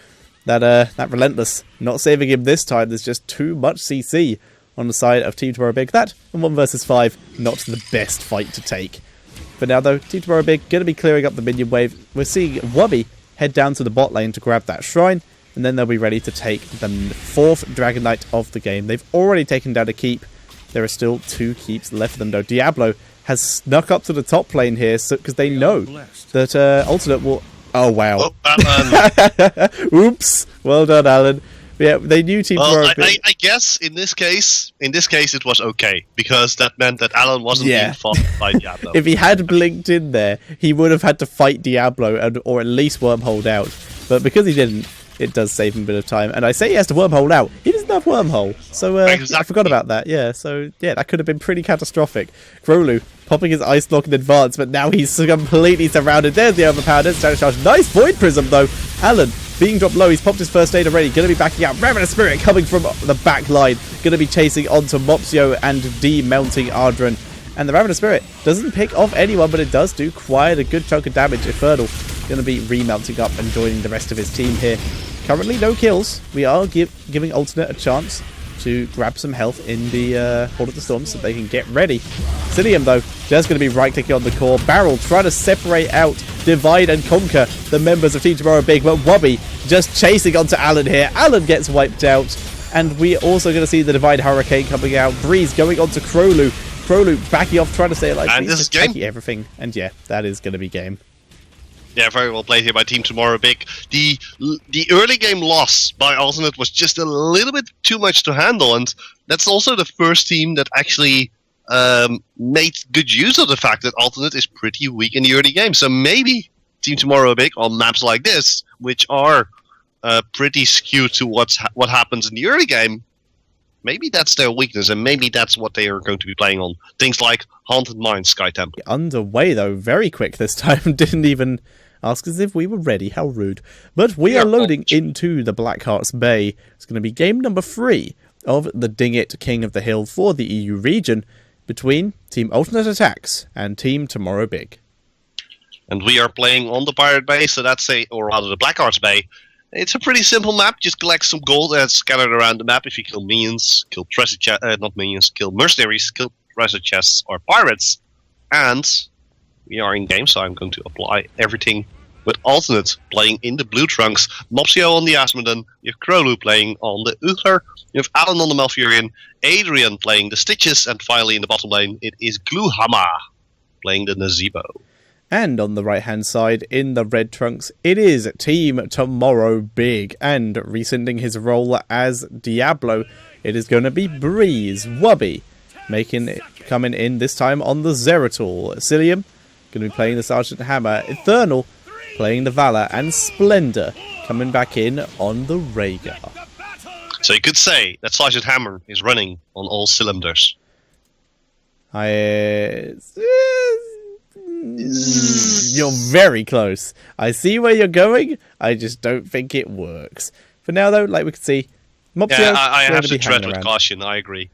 That Relentless not saving him this time. There's just too much CC on the side of Team Tomorrow Big. That and 1 versus 5, not the best fight to take. For now, though, Team Tomorrow Big going to be clearing up the minion wave. We're seeing Wubby head down to the bot lane to grab that shrine, and then they'll be ready to take the 4th Dragon Knight of the game. They've already taken down a keep. There are still 2 keeps left for them, though. Diablo has snuck up to the top lane here because they know that Alternate will... Oh, wow. Oh, oops. Well done, Alan. Yeah, they knew Team Tomorrow Big... I guess in this case it was okay, because that meant that Alan wasn't being fought by Diablo. If he had blinked in there, he would have had to fight Diablo or at least wormholed out. But because he didn't, it does save him a bit of time. And I say he has to wormhole out. He doesn't have wormhole. So exactly. I forgot about that. Yeah, so yeah, that could have been pretty catastrophic. Grolu popping his Ice Block in advance, but now he's completely surrounded. There's the overpowered instant charge. Nice Void Prism, though. Alan being dropped low. He's popped his first aid already. Going to be backing out. Ravenous Spirit coming from the back line. Going to be chasing onto Mopsio and demounting Ardren. And the Ravenous Spirit doesn't pick off anyone, but it does do quite a good chunk of damage. Infernal going to be remounting up and joining the rest of his team here. Currently no kills. We are giving Alternate a chance to grab some health in the Horde of the Storm so they can get ready. Cillian, though, just going to be right-clicking on the core. Barrel trying to separate out, divide and conquer the members of Team Tomorrow Big, but Wubby just chasing onto Alan here. Alan gets wiped out, and we're also going to see the Divine Hurricane coming out. Breeze going onto Crowloo. Crowloo backing off, trying to stay alive. And this is game. Everything. And yeah, that is going to be game. Yeah, very well played here by Team Tomorrow Big. The early game loss by Alternate was just a little bit too much to handle, and that's also the first team that actually made good use of the fact that Alternate is pretty weak in the early game. So maybe Team Tomorrow Big on maps like this, which are pretty skewed to what happens in the early game, maybe that's their weakness, and maybe that's what they are going to be playing on. Things like Haunted Mines, Sky Temple. Underway, though, very quick this time. Didn't even ask us if we were ready. How rude. But we are loading into the Blackheart's Bay. It's going to be game number 3 of the Dingit King of the Hill for the EU region between Team Alternate Attax and Team Tomorrow Big. And we are playing on the Pirate Bay, so that's or rather the Blackheart's Bay. It's a pretty simple map. Just collect some gold that's scattered around the map. If you kill minions, kill treasure not minions, kill mercenaries, kill treasure chests or pirates. And we are in game, so I'm going to apply everything with Alternate playing in the blue trunks. Mopsio on the Asmodon. You have Crowloo playing on the Uther. You have Alan on the Malfurion. Adrian playing the Stitches. And finally in the bottom lane, it is Gloomhammer playing the Nazebo. And on the right-hand side, in the red trunks, it is Team Tomorrow Big. And rescinding his role as Diablo, it is going to be Breeze. Wubby coming in this time on the Zeratul. Cillian going to be playing the Sergeant Hammer. Infernal playing the Valor. And Splendor coming back in on the Rhaegar. So you could say that Sergeant Hammer is running on all cylinders. You're very close. I see where you're going. I just don't think it works. For now, though, like we can see, Mopsio... Yeah, I have to tread with caution. I agree.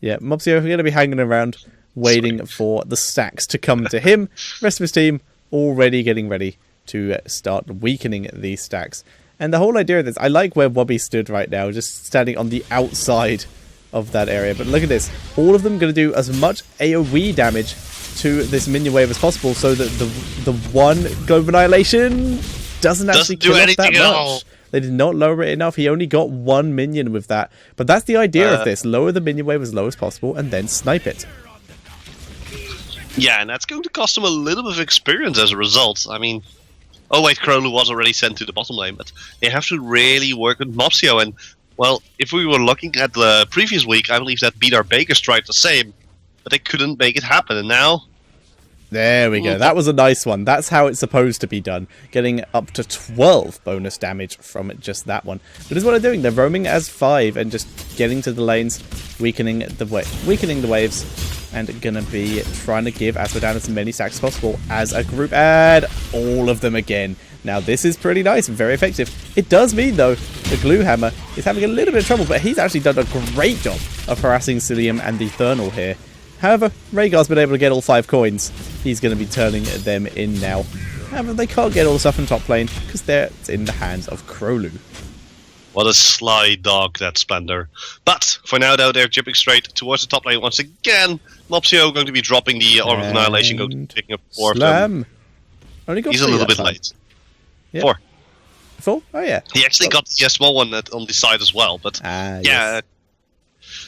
Yeah, Mopsio, we're going to be hanging around, waiting for the stacks to come to him. The rest of his team already getting ready to start weakening these stacks. And the whole idea of this, I like where Wubby stood right now, just standing on the outside of that area. But look at this. All of them going to do as much AoE damage to this minion wave as possible, so that the one Globe Annihilation doesn't actually kill off that much. They did not lower it enough. He only got one minion with that. But that's the idea of this. Lower the minion wave as low as possible and then snipe it. Yeah, and that's going to cost him a little bit of experience as a result. I mean, Oh wait, Krolu was already sent to the bottom lane, but they have to really work with Mopsio. And well, if we were looking at the previous week, I believe that Bidar Bakers tried the same, but they couldn't make it happen. And now, there we go. That was a nice one. That's how it's supposed to be done. Getting up to 12 bonus damage from just that one. But this is what they're doing. They're roaming as 5 and just getting to the lanes, weakening the waves, and gonna be trying to give Asmodan as many stacks as possible as a group. And all of them again. Now this is pretty nice and very effective. It does mean though the Glue Hammer is having a little bit of trouble, but he's actually done a great job of harassing Cilium and the Thurnal here. However, Rhaegar's been able to get all 5 coins. He's going to be turning them in now. However, they can't get all the stuff in top lane because they're in the hands of Krolu. What a sly dog, that Splendor. But for now, though, they're jumping straight towards the top lane once again. Mopsio going to be dropping the Orb of Annihilation, going to be picking up 4 of them. Only got He's a little bit late. Yep. 4. 4? Oh, yeah. He actually got the small one on the side as well, but yeah. Yes.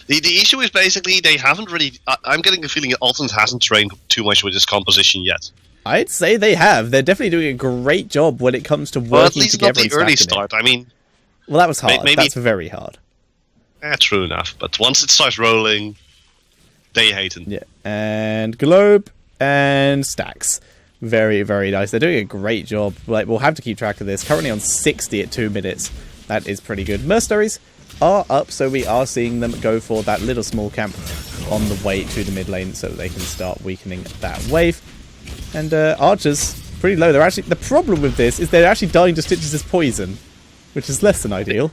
The issue is basically they haven't really... I'm getting the feeling that Alternate hasn't trained too much with his composition yet. I'd say they have. They're definitely doing a great job when it comes to working together. Well, at least not the early start. I mean... Well, that was hard. Maybe, that's very hard. True enough. But once it starts rolling, they hate it. Yeah. And Globe and Stacks. Very, very nice. They're doing a great job. Like, we'll have to keep track of this. Currently on 60 at 2 minutes. That is pretty good. Mercenaries are up, so we are seeing them go for that little small camp on the way to the mid lane so that they can start weakening that wave. And Archers, pretty low. They're actually, the problem with this is they're actually dying to Stitches' poison, which is less than ideal.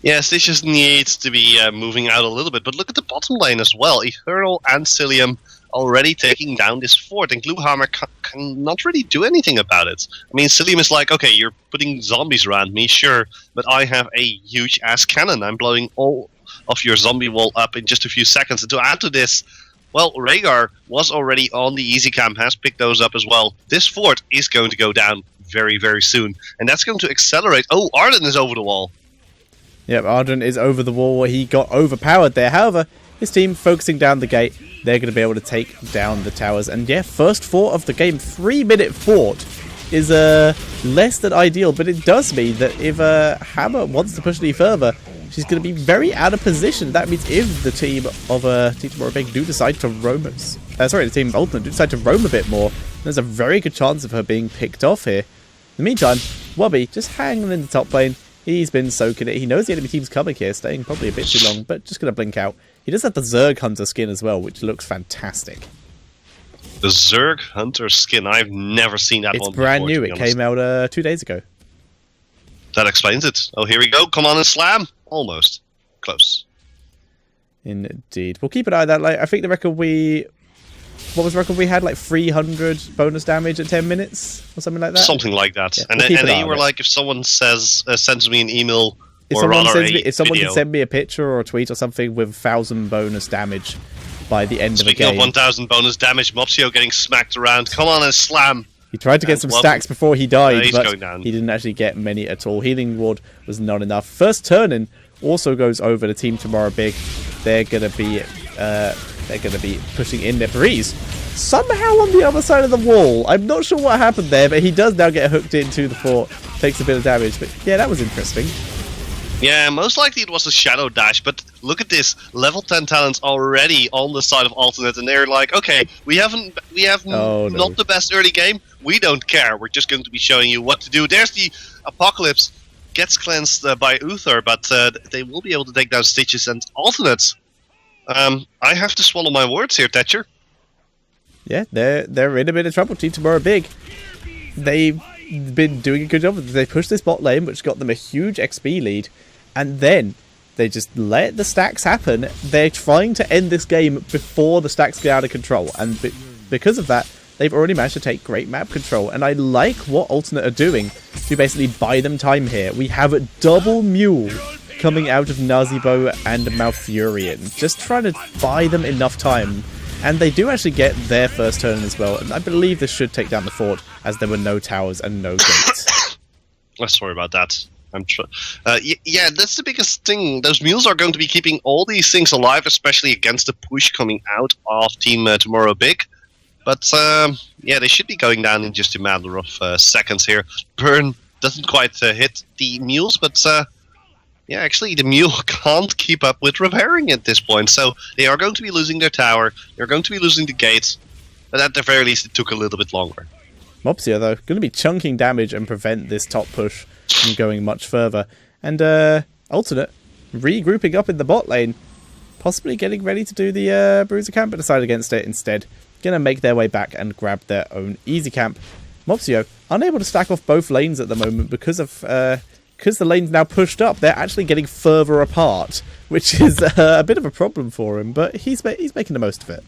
Yeah, Stitches needs to be moving out a little bit, but look at the bottom lane as well. Eternal and Cilium already taking down this fort, and Gluehammer can not really do anything about it. I mean, Cilium is like, okay, you're putting zombies around me, sure, but I have a huge-ass cannon. I'm blowing all of your zombie wall up in just a few seconds. And to add to this, well, Rhaegar was already on the easy camp, has picked those up as well. This fort is going to go down very, very soon, and that's going to accelerate. Oh, Arden is over the wall. Yep, Arden is over the wall. He got overpowered there. However, his team focusing down the gate, they're going to be able to take down the towers. And yeah, first fort of the game, 3-minute fort, is less than ideal. But it does mean that if Hammer wants to push any further, she's going to be very out of position. That means if the team of Team Tomorrow Big do decide to roam, the team of Ultimate do decide to roam a bit more, there's a very good chance of her being picked off here. In the meantime, Wubby just hanging in the top lane. He's been soaking it. He knows the enemy team's coming here, staying probably a bit too long, but just going to blink out. He does have the Zerg Hunter skin as well, which looks fantastic. The Zerg Hunter skin, I've never seen that one before. It's brand new. It came out 2 days ago. That explains it. Oh, here we go. Come on and slam. Almost. Close. Indeed. We'll keep an eye on that. Like, I think the record what was the record we had? Like 300 bonus damage at 10 minutes or something like that? Something like that. Yeah, and then you were like, if someone sends me an email if someone can send me a picture or a tweet or something with 1,000 bonus damage by the end of the game. Speaking of 1,000 bonus damage, Mopsio getting smacked around. Come on and slam. He tried to get some stacks before he died, but he didn't actually get many at all. Healing Ward was not enough. First turn-in also goes over to Team Tomorrow Big. They're gonna be pushing in their breeze. Somehow on the other side of the wall. I'm not sure what happened there, but he does now get hooked into the fort. Takes a bit of damage, but yeah, that was interesting. Yeah, most likely it was a shadow dash, but look at this. Level 10 talents already on the side of Alternate, and they're like, okay, we have not the best early game. We don't care. We're just going to be showing you what to do. There's the Apocalypse. Gets cleansed by Uther, but they will be able to take down Stitches and Alternates. I have to swallow my words here, Tetcher. Yeah, they're in a bit of trouble. Team Tomorrow Big. They've been doing a good job. They pushed this bot lane, which got them a huge XP lead, and then they just let the stacks happen. They're trying to end this game before the stacks get out of control, and because of that, they've already managed to take great map control. And I like what Alternate are doing to basically buy them time here. We have a double Mule coming out of Nazibo and Malfurion, just trying to buy them enough time. And they do actually get their first turn as well, and I believe this should take down the fort, as there were no towers and no gates. Sorry about that. Yeah, that's the biggest thing. Those mules are going to be keeping all these things alive, especially against the push coming out of Team Tomorrow Big. But yeah, they should be going down in just a matter of seconds here. Burn doesn't quite hit the mules, but yeah, actually the mule can't keep up with repairing at this point. So they are going to be losing their tower. They're going to be losing the gates. But at the very least, it took a little bit longer. Mopsia, though, going to be chunking damage and prevent this top push from going much further. And Alternate regrouping up in the bot lane. Possibly getting ready to do the Bruiser camp, but decide against it instead. Going to make their way back and grab their own easy camp. Mopsio unable to stack off both lanes at the moment because of because the lane's now pushed up. They're actually getting further apart, which is a bit of a problem for him. But he's making the most of it.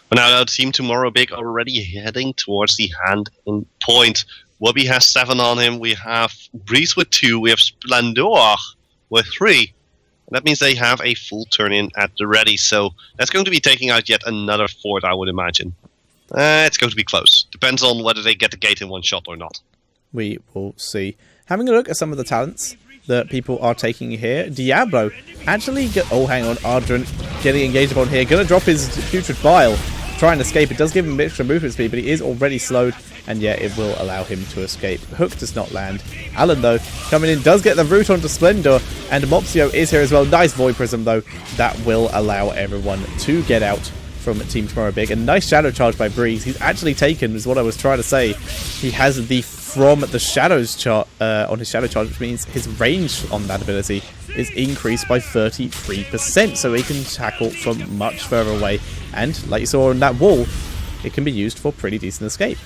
But now Team Tomorrow Big already heading towards the hand in point. Wubby has 7 on him. We have Breeze with 2. We have Splendor with 3. That means they have a full turn-in at the ready. So that's going to be taking out yet another fort, I would imagine. It's going to be close. Depends on whether they get the gate in one shot or not. We will see. Having a look at some of the talents that people are taking here. Diablo actually... oh, hang on. Ardran getting engaged upon here. Going to drop his Putrid Bile. Try and escape. It does give him extra movement speed, but he is already slowed. And yeah, it will allow him to escape. Hook does not land. Alan, though, coming in, does get the root onto Splendor. And Mopsio is here as well. Nice Void Prism, though. That will allow everyone to get out from Team Tomorrow Big. A nice Shadow Charge by Breeze. He's actually taken, is what I was trying to say. He has the From the Shadows chart on his Shadow Charge, which means his range on that ability is increased by 33%. So he can tackle from much further away. And, like you saw on that wall, it can be used for pretty decent escape.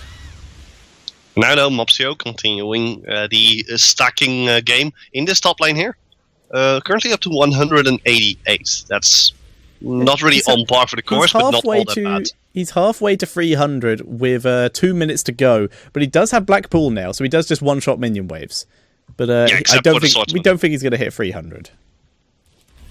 Now though, Mopsio continuing the stacking game in this top lane here. Currently up to 188. That's not really on par for the course, but not all that bad. He's halfway to 300 with 2 minutes to go, but he does have Black Pool now, so he does just one-shot minion waves. But yeah, we don't think he's going to hit 300.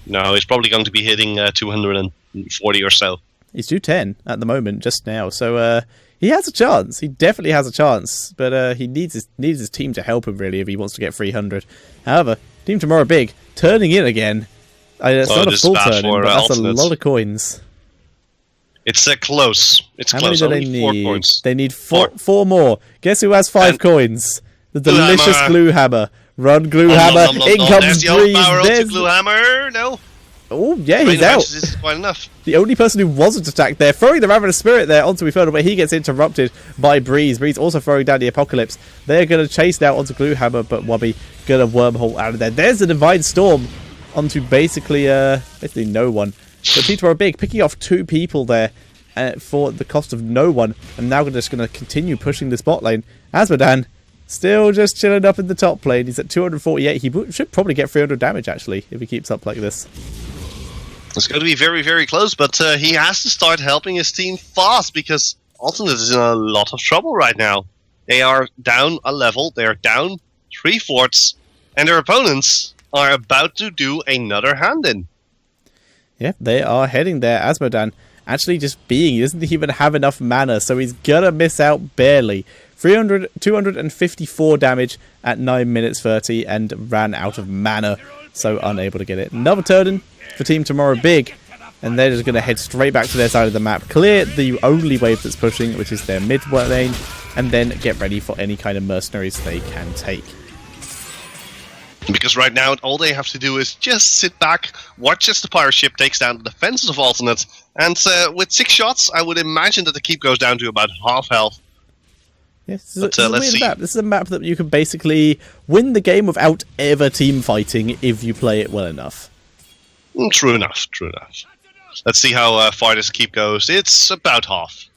No, he's probably going to be hitting 240 or so. He's 210 at the moment, just now, so he has a chance. He definitely has a chance, but he needs his team to help him, really, if he wants to get 300. However, Team Tomorrow Big, turning in again. It's not a full turn, but that's a lot of coins. It's close. It's How close. many do they need? 4 coins. They need four more. Guess who has 5 coins? The delicious Glue Hammer. Run, Glue Hammer. In comes There's the Breeze. power there's Glue Hammer. No. Oh, yeah, he's out. This is quite enough. The only person who wasn't attacked there, throwing the Ravenous Spirit there onto Infernal, but he gets interrupted by Breeze. Breeze also throwing down the Apocalypse. They're going to chase now onto Glue Hammer, but Wubby going to wormhole out of there. There's the Divine Storm onto basically no one. But Team Tomorrow Big picking off 2 people there for the cost of no one. And now we're just going to continue pushing this bot lane. Asmodan still just chilling up in the top lane. He's at 248. He should probably get 300 damage, actually, if he keeps up like this. It's going to be very, very close, but he has to start helping his team fast because Alternate is in a lot of trouble right now. They are down a level, they are down 3 forts, and their opponents are about to do another hand-in. Yeah, they are heading there. Asmodan actually just he doesn't even have enough mana, so he's going to miss out barely. 254 damage at 9 minutes 30 and ran out of mana, so unable to get it. Another turn for Team Tomorrow Big, and they're just going to head straight back to their side of the map, clear the only wave that's pushing, which is their mid lane, and then get ready for any kind of mercenaries they can take. Because right now, all they have to do is just sit back, watch as the pirate ship takes down the defenses of Alternate, and with 6 shots, I would imagine that the keep goes down to about half health. Yes, this is a weird map. This is a map that you can basically win the game without ever team fighting if you play it well enough. True enough. Let's see how far this keep goes. It's about half.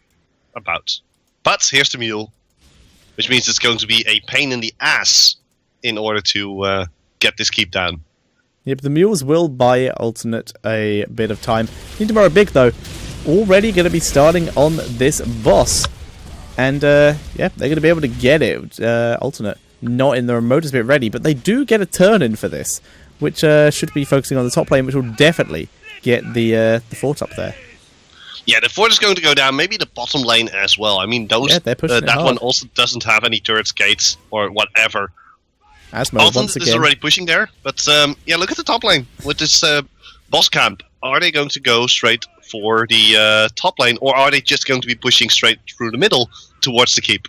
But here's the mule, which means it's going to be a pain in the ass in order to get this keep down. Yep, the mules will buy Alternate a bit of time. Team Tomorrow Big, though, already going to be starting on this boss. And, yeah, they're going to be able to get it. Alternate, not in the remotest bit ready, but they do get a turn-in for this, which should be focusing on the top lane, which will definitely get the fort up there. Yeah, the fort is going to go down, maybe the bottom lane as well. I mean, those they're pushing that one also doesn't have any turrets, gates, or whatever. Asmo, once again, is already pushing there, but yeah, look at the top lane with this boss camp. Are they going to go straight for the top lane, or are they just going to be pushing straight through the middle towards the keep?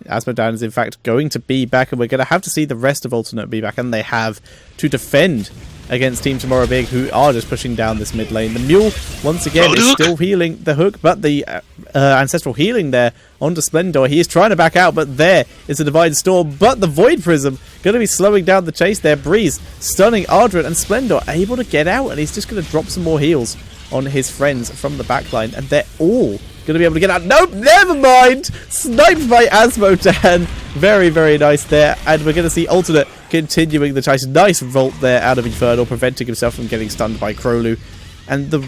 Asmodan is in fact going to be back, and we're going to have to see the rest of Alternate be back, and they have to defend against Team Tomorrow Big, who are just pushing down this mid lane. The Mule, once again, is still healing the hook, but the Ancestral healing there onto Splendor. He is trying to back out, but there is a Divine Storm, but the Void Prism going to be slowing down the chase there. Breeze stunning Ardred, and Splendor able to get out, and he's just going to drop some more heals on his friends from the backline, and they're all going to be able to get out. Nope, never mind! Sniped by Asmodan. Very, very nice there. And we're going to see Alternate continuing the chase. Nice Volt there out of Infernal, preventing himself from getting stunned by Krolu. And the...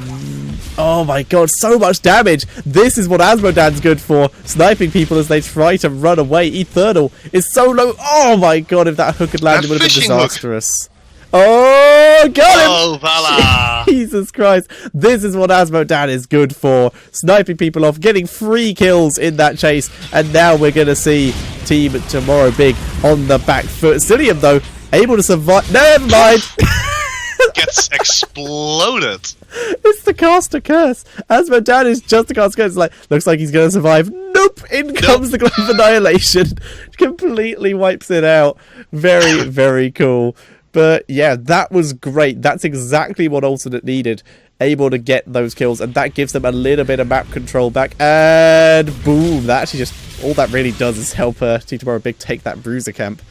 oh my god, so much damage! This is what Asmodan's good for. Sniping people as they try to run away. Eternal is so low. Oh my god, if that hook had landed, it would have been disastrous. Oh, got him! Oh, Vala! Jesus Christ. This is what Asmodan is good for. Sniping people off, getting 3 kills in that chase. And now we're going to see Team Tomorrow Big on the back foot. Cillium, though, able to survive. Never mind! Gets exploded. It's the caster curse. Asmodan is just the caster curse. It's like, looks like he's going to survive. Nope! In comes the Glove of Annihilation. Completely wipes it out. Very, very cool. But yeah, that was great. That's exactly what Alternate needed. Able to get those kills, and that gives them a little bit of map control back. And boom, that actually just, all that really does is help Team Tomorrow Big take that Bruiser camp.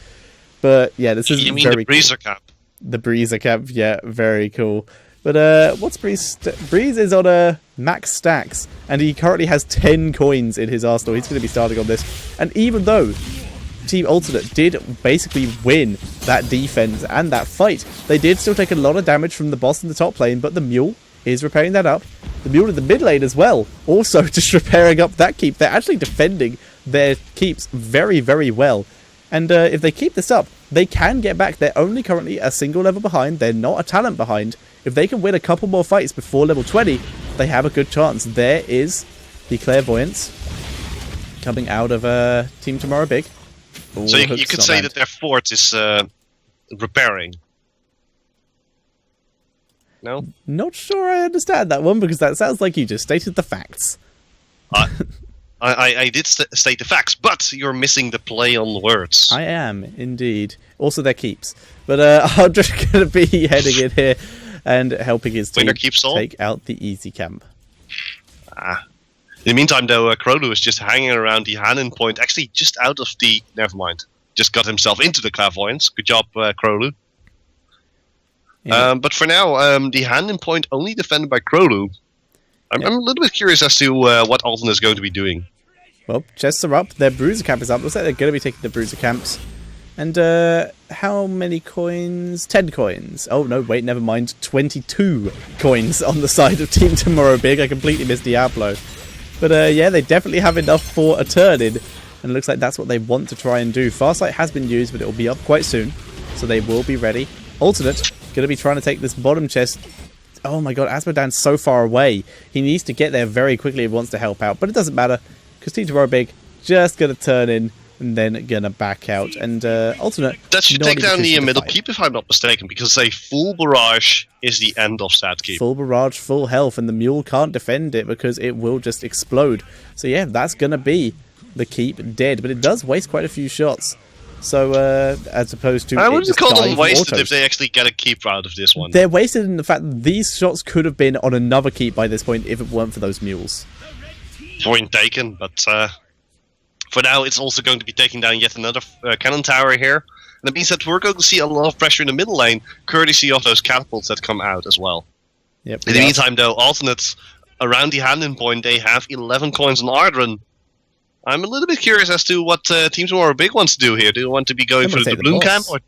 But yeah, this is very the Bruiser camp? The Bruiser camp, yeah, very cool. But what's Breeze? Breeze is on a max stacks, and he currently has 10 coins in his arsenal. He's going to be starting on this. And even though Team Alternate did basically win that defense and that fight, they did still take a lot of damage from the boss in the top lane, but the Mule is repairing that up. The Mule in the mid lane as well, also just repairing up that keep. They're actually defending their keeps very, very well. And if they keep this up, they can get back. They're only currently a single level behind. They're not a talent behind. If they can win a couple more fights before level 20, they have a good chance. There is the Clairvoyance coming out of Team Tomorrow Big. Ooh, so you could say that their fort is repairing. No? Not sure I understand that one, because that sounds like you just stated the facts. I did state the facts, but you're missing the play on words. I am, indeed. Also their keeps. But I'm just going to be heading in here and helping his team take out the easy camp. In the meantime, though, Krolu is just hanging around the Hanin point, actually just out of the... never mind. Just got himself into the Clairvoyance. Good job, Krolu. Yeah. But for now, the Hanin point only defended by Krolu. I'm a little bit curious as to what Alton is going to be doing. Well, chests are up. Their Bruiser camp is up. Looks like they're going to be taking the Bruiser camps. And how many coins? 10 coins. Oh, no, wait, never mind. 22 coins on the side of Team Tomorrow Big. I completely missed Diablo. But yeah, they definitely have enough for a turn-in. And it looks like that's what they want to try and do. Farsight has been used, but it will be up quite soon. So they will be ready. Alternate, going to be trying to take this bottom chest. Oh my god, Asmodan's so far away. He needs to get there very quickly if he wants to help out. But it doesn't matter, because Team Tomorrow Big just going to turn in and then going to back out. And Alternate... that should take down the middle keep, if I'm not mistaken, because a full barrage is the end of that keep. Full barrage, full health, and the Mule can't defend it because it will just explode. So yeah, that's going to be the keep dead. But it does waste quite a few shots. So, as opposed to... I wouldn't call them wasted if they actually get a keep out of this one. They're wasted in the fact that these shots could have been on another keep by this point if it weren't for those mules. Point taken, but for now it's also going to be taking down yet another cannon tower here. And that means that we're going to see a lot of pressure in the middle lane, courtesy of those catapults that come out as well. Yep, in the meantime, though, Alternates around the Hanin point, they have 11 coins on Ardren. I'm a little bit curious as to what Team Tomorrow Big wants to do here. Do they want to be going through the Bloom camp, or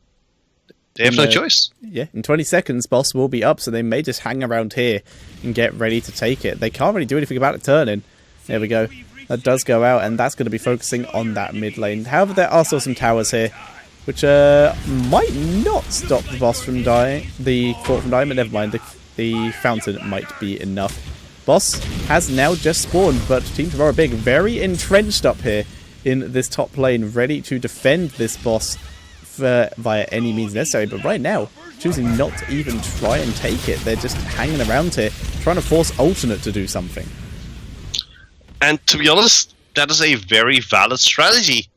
they have no choice? Yeah, in 20 seconds, boss will be up, so they may just hang around here and get ready to take it. They can't really do anything about it turning. There we go. That does go out, and that's going to be focusing on that mid lane. However, there are still some towers here, which might not stop the boss from dying, the fort from dying, but never mind. The fountain might be enough. Boss has now just spawned, but Team Tomorrow Big very entrenched up here in this top lane, ready to defend this boss via any means necessary. But right now, choosing not to even try and take it. They're just hanging around here, trying to force Alternate to do something. And to be honest, that is a very valid strategy,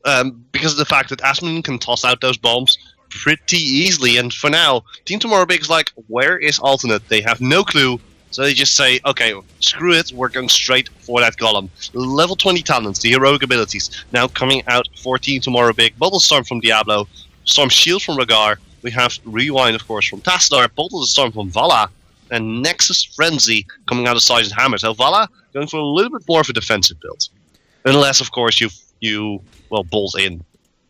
because of the fact that Asmodee can toss out those bombs pretty easily. And for now, Team Tomorrow Big is like, where is Alternate? They have no clue, so they just say, okay, screw it, we're going straight for that Golem. Level 20 talents, the heroic abilities, now coming out for Team Tomorrow Big. Bubble Storm from Diablo, Storm Shield from Rhaegar, we have Rewind, of course, from Tassadar, Bolt of the Storm from Vala, and Nexus Frenzy coming out of Siege and Hammer. So Vala going for a little bit more of a defensive build. Unless, of course, you bolt in.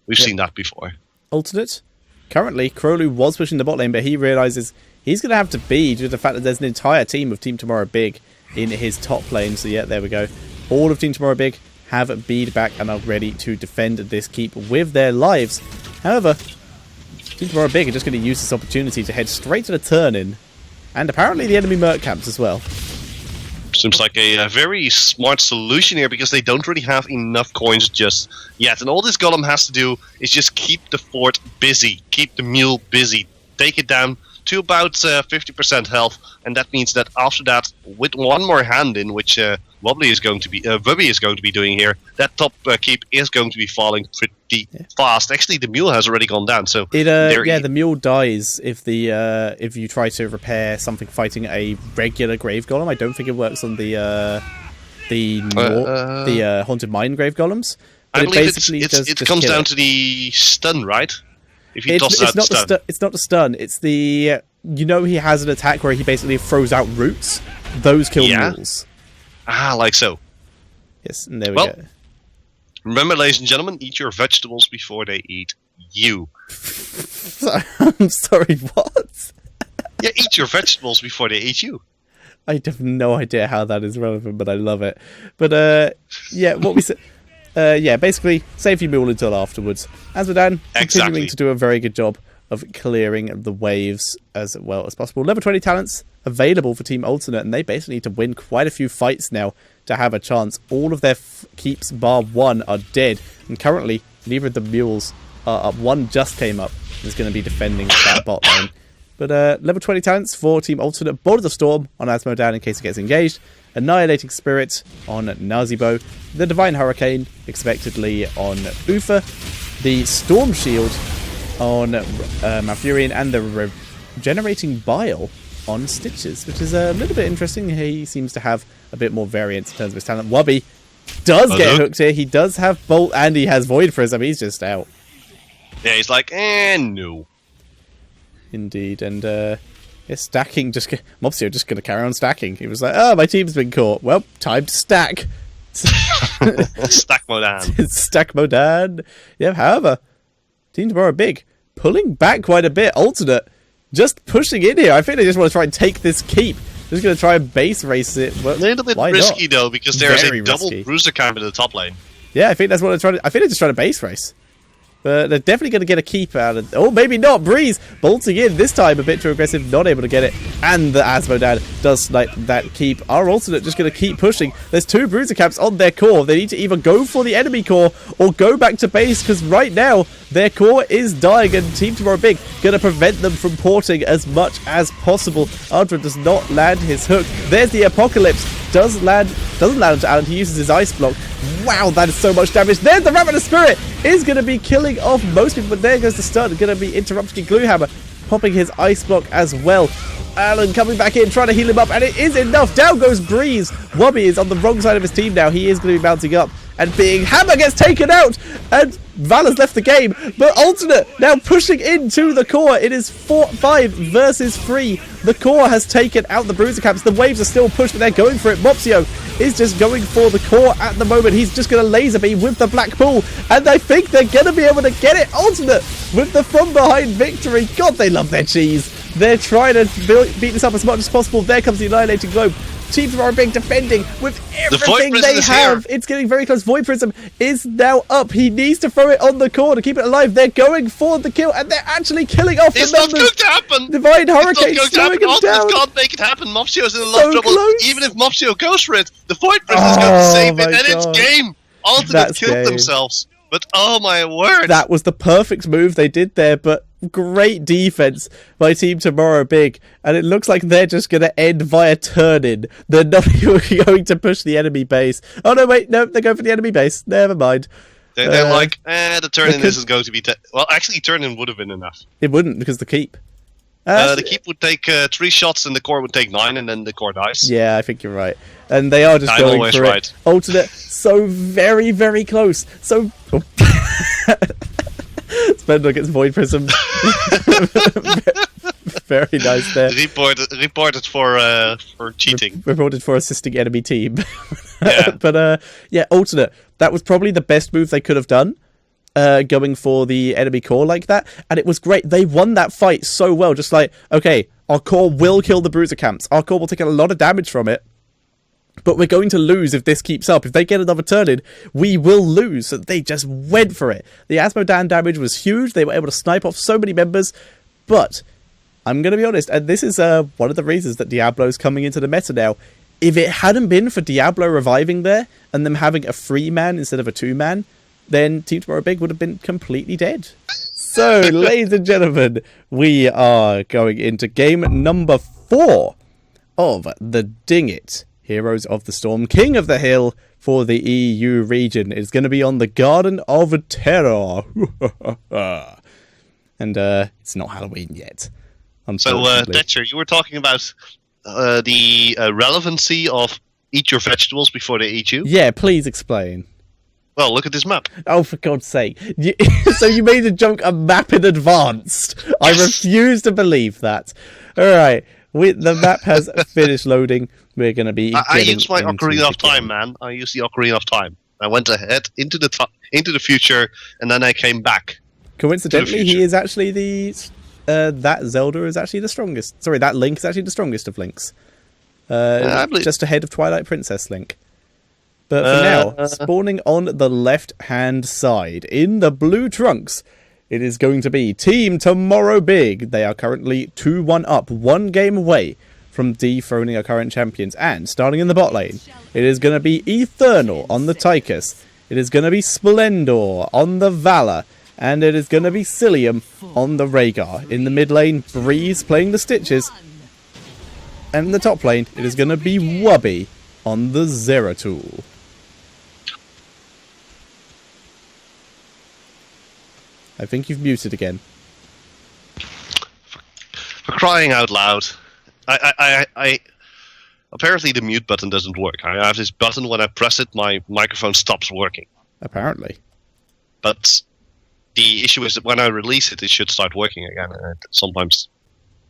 We've seen that before. Alternate. Currently, Crowley was pushing the bot lane, but he realizes he's going to have to be due to the fact that there's an entire team of Team Tomorrow Big in his top lane. So yeah, there we go. All of Team Tomorrow Big have bead back and are ready to defend this keep with their lives. However, Team Tomorrow Big are just going to use this opportunity to head straight to the turn-in. And apparently the enemy Merc camps as well. Seems like a very smart solution here, because they don't really have enough coins just yet. And all this Golem has to do is just keep the fort busy, keep the mule busy, take it down to about 50% health. And that means that after that, with one more hand in, which Wubby is going to be doing here, that top keep is going to be falling pretty fast. Actually, the mule has already gone down. So the mule dies if you try to repair something fighting a regular grave golem. I don't think it works on the haunted mine grave golems. I believe it comes down to the stun, right? If he tosses out the stun. It's not the stun. It's the he has an attack where he basically throws out roots. Those kill mules. Ah, like so. Yes, and there we go. Remember, ladies and gentlemen, eat your vegetables before they eat you. I'm sorry, what? Yeah, eat your vegetables before they eat you. I have no idea how that is relevant, but I love it. But, what we said... basically, save your mule until afterwards. Asmodan continuing to do a very good job of clearing the waves as well as possible. Level 20 talents available for Team Alternate, and they basically need to win quite a few fights now to have a chance. All of their keeps bar one are dead, and currently neither of the mules are up. One just came up and is going to be defending that bot lane. But level 20 talents for Team Alternate. Bolt of the Storm on Asmodan in case it gets engaged. Annihilating Spirit on Nazibo. The Divine Hurricane expectedly on Ufa. The Storm Shield on Malfurion, and the Regenerating Bile on Stitches, which is a little bit interesting. He seems to have a bit more variance in terms of his talent. Wubby does get hooked here. He does have Bolt and he has Void Prism. He's just out. Yeah, he's like, no. Indeed, and stacking. Mopsio just going to carry on stacking. He was like, oh, my team's been caught. Well, time to stack. Stack Modan. Stack Modan. Yeah, however, Team Tomorrow Big pulling back quite a bit. Alternate just pushing in here. I think they just want to try and take this keep. Just going to try and base race it. A little bit risky though, because there's a double bruiser camp in the top lane. Yeah, I think that's what they're trying to. I think they're just trying to base race. But they're definitely going to get a keep out of... Oh, maybe not. Breeze bolting in. This time a bit too aggressive. Not able to get it. And the Asmodan does snipe that keep. Our Alternate just going to keep pushing. There's two bruiser camps on their core. They need to either go for the enemy core or go back to base, because right now their core is dying, and Team Tomorrow Big going to prevent them from porting as much as possible. Ardra does not land his hook. There's the Apocalypse. Doesn't land onto Alan. He uses his ice block. Wow, that is so much damage. There's the Ravenous Spirit. Is going to be killing off most people, but there goes the stun. Going to be interrupting Gluehammer, popping his ice block as well. Alan coming back in, trying to heal him up, and it is enough. Down goes Breeze. Wubby is on the wrong side of his team now. He is going to be mounting up, and being Hammer gets taken out, and Valor's left the game. But Alternate now pushing into the core. It is 5 versus 3. The core has taken out the bruiser camps. The waves are still pushed, but they're going for it. Mopsio is just going for the core at the moment. He's just going to laser beam with the black pool, and I think they're going to be able to get it. Alternate with the from behind victory. God, they love their cheese. They're trying to beat this up as much as possible. There comes the Annihilating Globe. Team Tomorrow Big defending with everything they have. It's getting very close. Void Prism is now up. He needs to throw it on the core to keep it alive. They're going for the kill, and they're actually killing off the members. It's not going to happen. Divine Hurricane slowing him down. Can't make it happen. Mopsio's in a lot of trouble. Close. Even if Mopsio goes for it, the Void Prism is going to save it, and it's game. Alternate killed themselves. But oh my word. That was the perfect move they did there, but great defense by Team Tomorrow Big, and it looks like they're just going to end via turn-in. They're not even going to push the enemy base. Oh, no, wait, no, they're going for the enemy base. Never mind. They're like, the turn-in isn't going to be... well, actually, turn-in would have been enough. It wouldn't, because the keep. The keep would take 3 shots, and the core would take 9, and then the core dies. Yeah, I think you're right. And they are just I'm going always for right. it. Alternate, so very, very close. So... Oh. Splendor gets Void Prism. Very nice there. Reported for cheating. Reported for assisting enemy team. Yeah. But yeah, alternate. That was probably the best move they could have done. Going for the enemy core like that, and it was great. They won that fight so well. Just like, okay, our core will kill the bruiser camps. Our core will take a lot of damage from it, but we're going to lose if this keeps up. If they get another turn in, we will lose. So they just went for it. The Asmodan damage was huge. They were able to snipe off so many members. But I'm going to be honest, and this is one of the reasons that Diablo's coming into the meta now. If it hadn't been for Diablo reviving there, and them having a 3-man instead of a 2-man, then Team Tomorrow Big would have been completely dead. So, ladies and gentlemen, we are going into game number 4 of the Dingit, Heroes of the Storm, King of the Hill for the EU region. It's going to be on the Garden of Terror. And it's not Halloween yet. So, Tetcher, you were talking about the relevancy of eat your vegetables before they eat you? Yeah, please explain. Well, look at this map. Oh, for God's sake. So you made a joke a map in advance. Yes. I refuse to believe that. Alright, the map has finished loading. We're going to be I used my Ocarina of Time, man. I used the Ocarina of Time. I went ahead into the future, and then I came back. Coincidentally, he is actually that Zelda is actually the strongest. Sorry, that Link is actually the strongest of Links. Just ahead of Twilight Princess Link. But for now, spawning on the left-hand side, in the blue trunks, it is going to be Team Tomorrow Big. They are currently 2-1 up, 1 game away from dethroning our current champions. And starting in the bot lane, it is going to be Eternal on the Tychus. It is going to be Splendor on the Valor. And it is going to be Cillium on the Rhaegar. In the mid lane, Breeze playing the Stitches. And in the top lane, it is going to be Wubby on the Zeratul. I think you've muted again. For crying out loud. I apparently the mute button doesn't work. I have this button, when I press it, my microphone stops working. Apparently. But the issue is that when I release it, it should start working again, and it sometimes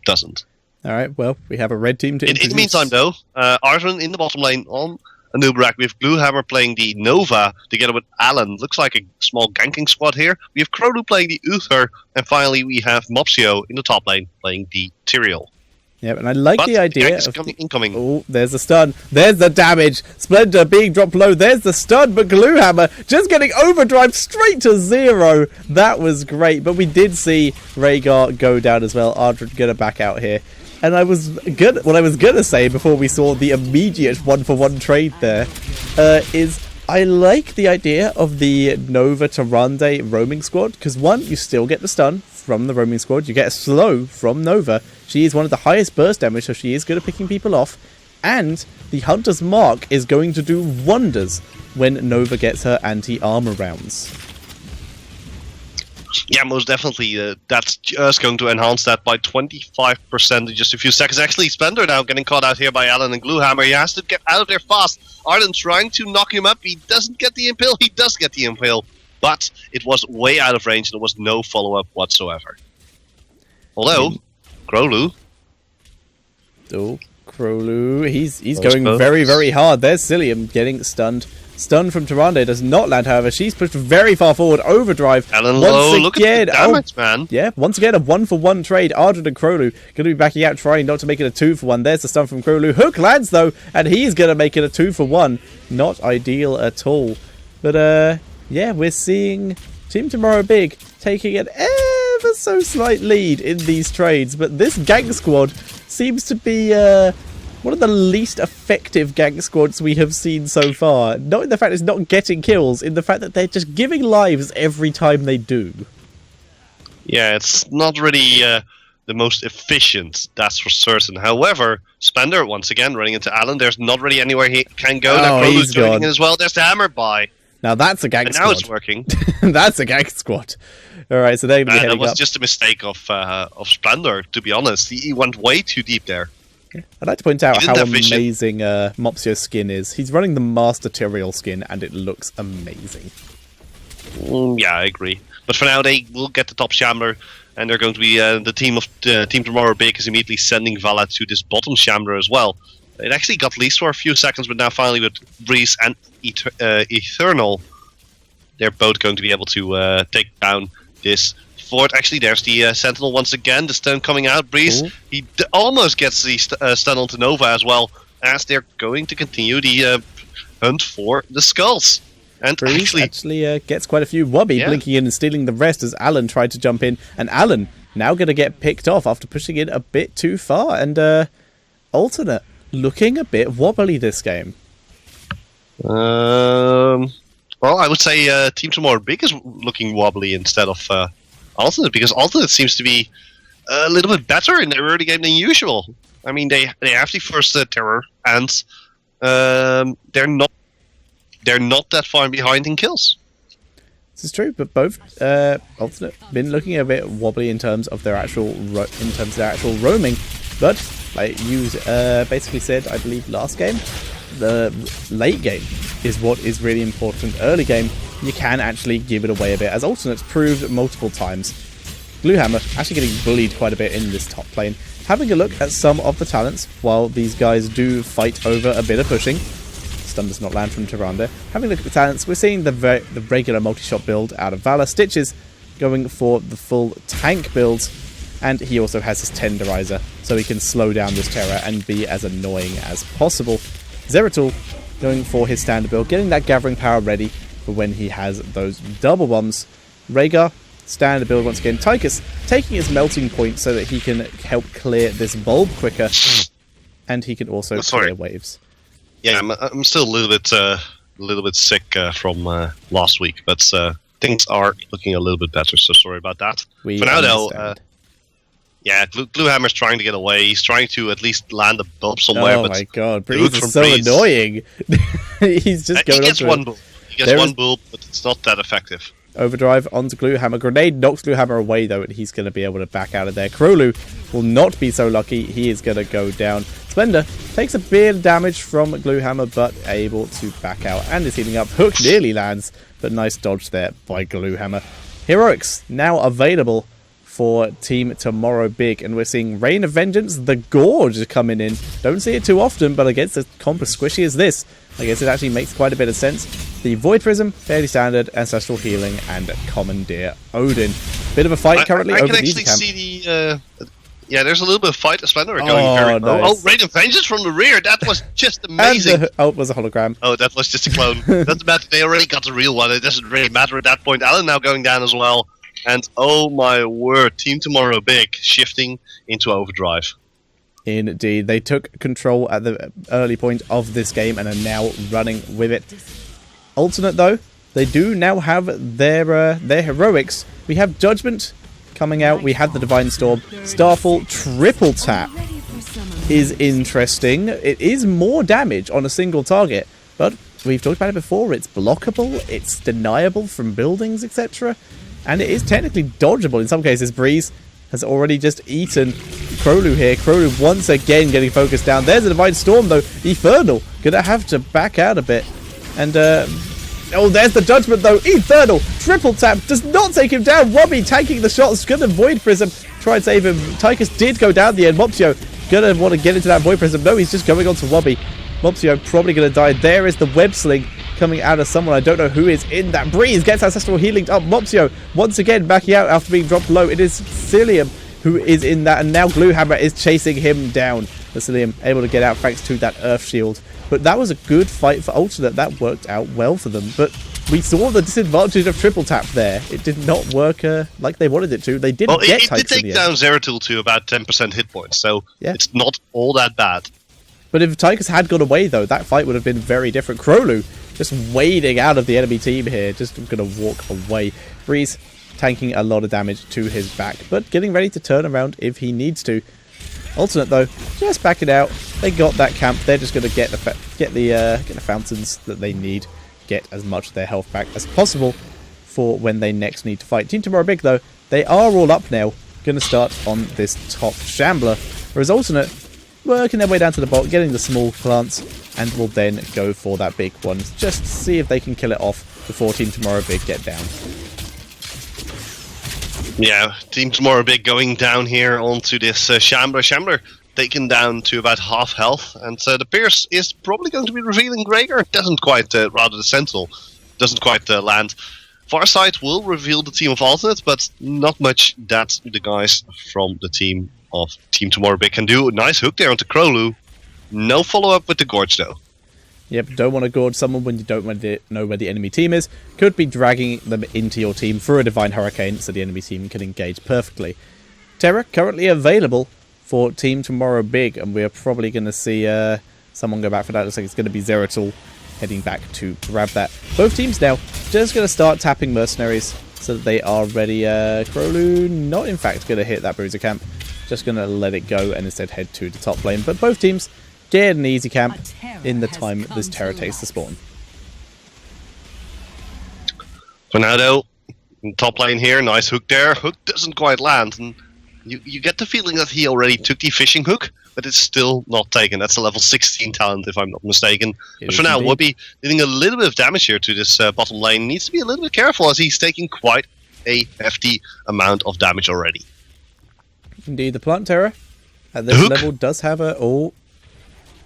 doesn't. Alright, well, we have a red team to introduce. In the meantime, though, Arvin in the bottom lane on a Nubrak. We have Gluehammer playing the Nova together with Alan. Looks like a small ganking squad here. We have Crowley playing the Uther. And finally, we have Mopsio in the top lane playing the Tyrael. Yeah, and I like the idea of... incoming. Oh, there's the stun. There's the damage. Splendor being dropped low. There's the stun, but Gluehammer just getting overdrive straight to 0. That was great. But we did see Rhaegar go down as well. Ardred gonna back out here. And what I was gonna say before we saw the immediate 1-for-1 trade there, is I like the idea of the Nova Tyrande roaming squad, because one, you still get the stun from the roaming squad, you get a slow from Nova, she is one of the highest burst damage, so she is good at picking people off, and the Hunter's Mark is going to do wonders when Nova gets her anti-armor rounds. Yeah, most definitely. That's just going to enhance that by 25% in just a few seconds. Actually, Splendor now getting caught out here by Alan and Gluehammer. He has to get out of there fast. Arden trying to knock him up. He doesn't get the impale. He does get the impale. But it was way out of range and there was no follow-up whatsoever. Although, Krolu... Oh, Krolu. He's going very, very hard. There's Cillium getting stunned. Stun from Tyrande does not land, however. She's pushed very far forward. Overdrive. Alan Lowe, look at the damage, man. Yeah, once again, a 1-for-1 trade. Ardred and Krolu going to be backing out, trying not to make it a 2-for-1. There's the stun from Krolu. Hook lands, though, and he's going to make it a 2-for-1. Not ideal at all. But, yeah, we're seeing Team Tomorrow Big taking an ever so slight lead in these trades. But this gang squad seems to be... one of the least effective gang squads we have seen so far. Not in the fact it's not getting kills, in the fact that they're just giving lives every time they do. Yeah, it's not really the most efficient, that's for certain. However, Splendor, once again, running into Alan. There's not really anywhere he can go. Now Crowley's joining in as well. There's the hammer by. Now that's a gang squad. Now it's working. That's a gang squad. Alright, so they're going to be heading up. That was up. just a mistake of Splendor, to be honest. He went way too deep there. I'd like to point out how amazing Mopsio's skin is. He's running the Master Tyrael skin, and it looks amazing. Yeah, I agree. But for now, they will get the top Shambler, and they're going to be the team of Team Tomorrow Big is immediately sending Vala to this bottom Shambler as well. It actually got leased for a few seconds, but now finally with Breeze and Eternal, they're both going to be able to take down this fort. Actually, there's the Sentinel once again, the stun coming out. Breeze, cool. He almost gets the stun onto Nova as well, as they're going to continue the hunt for the skulls. And Breeze actually gets quite a few. Wobby blinking in and stealing the rest as Alan tried to jump in. And Alan now going to get picked off after pushing in a bit too far. And Alternate looking a bit wobbly this game. Well, I would say Team Tomorrow Big is looking wobbly instead of Alternate, because Alternate seems to be a little bit better in their early game than usual. I mean, they have the first terror, and they're not that far behind in kills. This is true, but both Alternate been looking a bit wobbly in terms of their actual roaming. But like you basically said, I believe last game, the late game is what is really important. Early game, you can actually give it away a bit, as Alternate's proved multiple times. Gluehammer actually getting bullied quite a bit in this top lane. Having a look at some of the talents while these guys do fight over a bit of pushing. Stun does not land from Tyrande. Having a look at the talents, we're seeing the regular multi-shot build out of Vala. Stitches going for the full tank builds, and he also has his Tenderizer, so he can slow down this Terror and be as annoying as possible. Zeratul going for his standard build, getting that gathering power ready for when he has those double bombs. Rhaegar, standard build once again. Tychus taking his melting point so that he can help clear this bulb quicker, and he can also clear waves. Yeah, I'm still a little bit sick from last week, but things are looking a little bit better. So sorry about that. For now, though, Gluehammer's trying to get away. He's trying to at least land a bulb somewhere. Oh my god, Breeze is so annoying. He's just going. He gets one bulb. He gets one bulb, but it's not that effective. Overdrive onto Gluehammer. Grenade knocks Gluehammer away, though, and he's going to be able to back out of there. Krolu will not be so lucky. He is going to go down. Splendor takes a bit of damage from Gluehammer, but able to back out and is healing up. Hook nearly lands, but nice dodge there by Gluehammer. Heroics now available for Team Tomorrow Big, and we're seeing Reign of Vengeance, the Gorge coming in. Don't see it too often, but against a comp as squishy as this, I guess it actually makes quite a bit of sense. The Void Prism, fairly standard, Ancestral Healing, and Commandeer Odin. Bit of a fight currently over the camp. I can actually see the... there's a little bit of fight. Splendor going very low. Oh, Reign of Vengeance from the rear. That was just amazing. And it was a hologram. Oh, that was just a clone. Doesn't matter. They already got the real one. It doesn't really matter at that point. Alan now going down as well. And oh my word, Team Tomorrow Big shifting into overdrive. Indeed, they took control at the early point of this game and are now running with it. Alternate, though, they do now have their heroics. We have Judgment coming out. We have the Divine Storm. Starfall triple tap is interesting. It is more damage on a single target, but we've talked about it before. It's blockable, it's deniable from buildings, etc. And it is technically dodgeable in some cases. Breeze has already just eaten Krolu here. Krolu once again getting focused down. There's a Divine Storm, though. Eternal gonna have to back out a bit. And, oh, there's the Judgment, though. Eternal triple tap does not take him down. Robbie tanking the shots. Gonna Void Prism. Try and save him. Tychus did go down the end. Mopsio gonna want to get into that Void Prism. No, he's just going on to Wobby. Mopsio probably gonna die. There is the Web Sling coming out of someone. I don't know who is in that. Breeze gets Ancestral Healing up. Mopsio once again backing out after being dropped low. It is Cillium who is in that, and now Gluehammer is chasing him down. Cillium able to get out thanks to that Earth Shield. But that was a good fight for Alternate. That worked out well for them. But we saw the disadvantage of triple tap there. It did not work like they wanted it to. They didn't get Tychus. It did take down Zeratul to about 10% hit points, so it's not all that bad. But if Tychus had gone away, though, that fight would have been very different. Krolu just wading out of the enemy team here, just going to walk away. Breeze tanking a lot of damage to his back, but getting ready to turn around if he needs to. Alternate though, just back it out. They got that camp. They're just going to get the fountains that they need, get as much of their health back as possible for when they next need to fight. Team Tomorrow Big though, they are all up now. Going to start on this top Shambler, whereas Alternate working their way down to the bot, getting the small plants, and will then go for that big one. Just see if they can kill it off before Team Tomorrow Big get down. Yeah, Team Tomorrow Big going down here onto this Shambler. Shambler taken down to about half health, and the Pierce is probably going to be revealing Rhaegar. Doesn't quite, rather the Sentinel, doesn't quite land. Farsight will reveal the team of Alternate, but not much that the guys from the team of Team Tomorrow Big can do. Nice hook there onto Krolu. No follow-up with the Gorge though. Yep, don't want to gorge someone when you don't know where the enemy team is. Could be dragging them into your team through a Divine Hurricane so the enemy team can engage perfectly. Terra currently available for Team Tomorrow Big, and we're probably going to see someone go back for that. Looks like it's going to be Zeratul heading back to grab that. Both teams now just going to start tapping mercenaries so that they are ready. Krolu not in fact going to hit that Bruiser camp. Just going to let it go and instead head to the top lane. But both teams get an easy camp in the time this Terra takes to spawn. For now though, top lane here, nice hook there. Hook doesn't quite land, and you get the feeling that he already took the fishing hook, but it's still not taken. That's a level 16 talent if I'm not mistaken. But for now, Whoopi dealing a little bit of damage here to this bottom lane. Needs to be a little bit careful as he's taking quite a hefty amount of damage already. Indeed, the Plant Terror at this level does have a... Oh,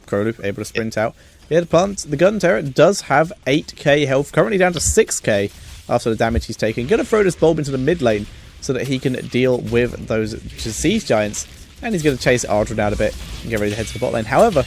Krolu able to sprint out. Yeah, the Gun Terror does have 8k health, currently down to 6k after the damage he's taken. Going to throw this bulb into the mid lane so that he can deal with those Siege Giants. And he's going to chase Ardren out a bit and get ready to head to the bot lane. However,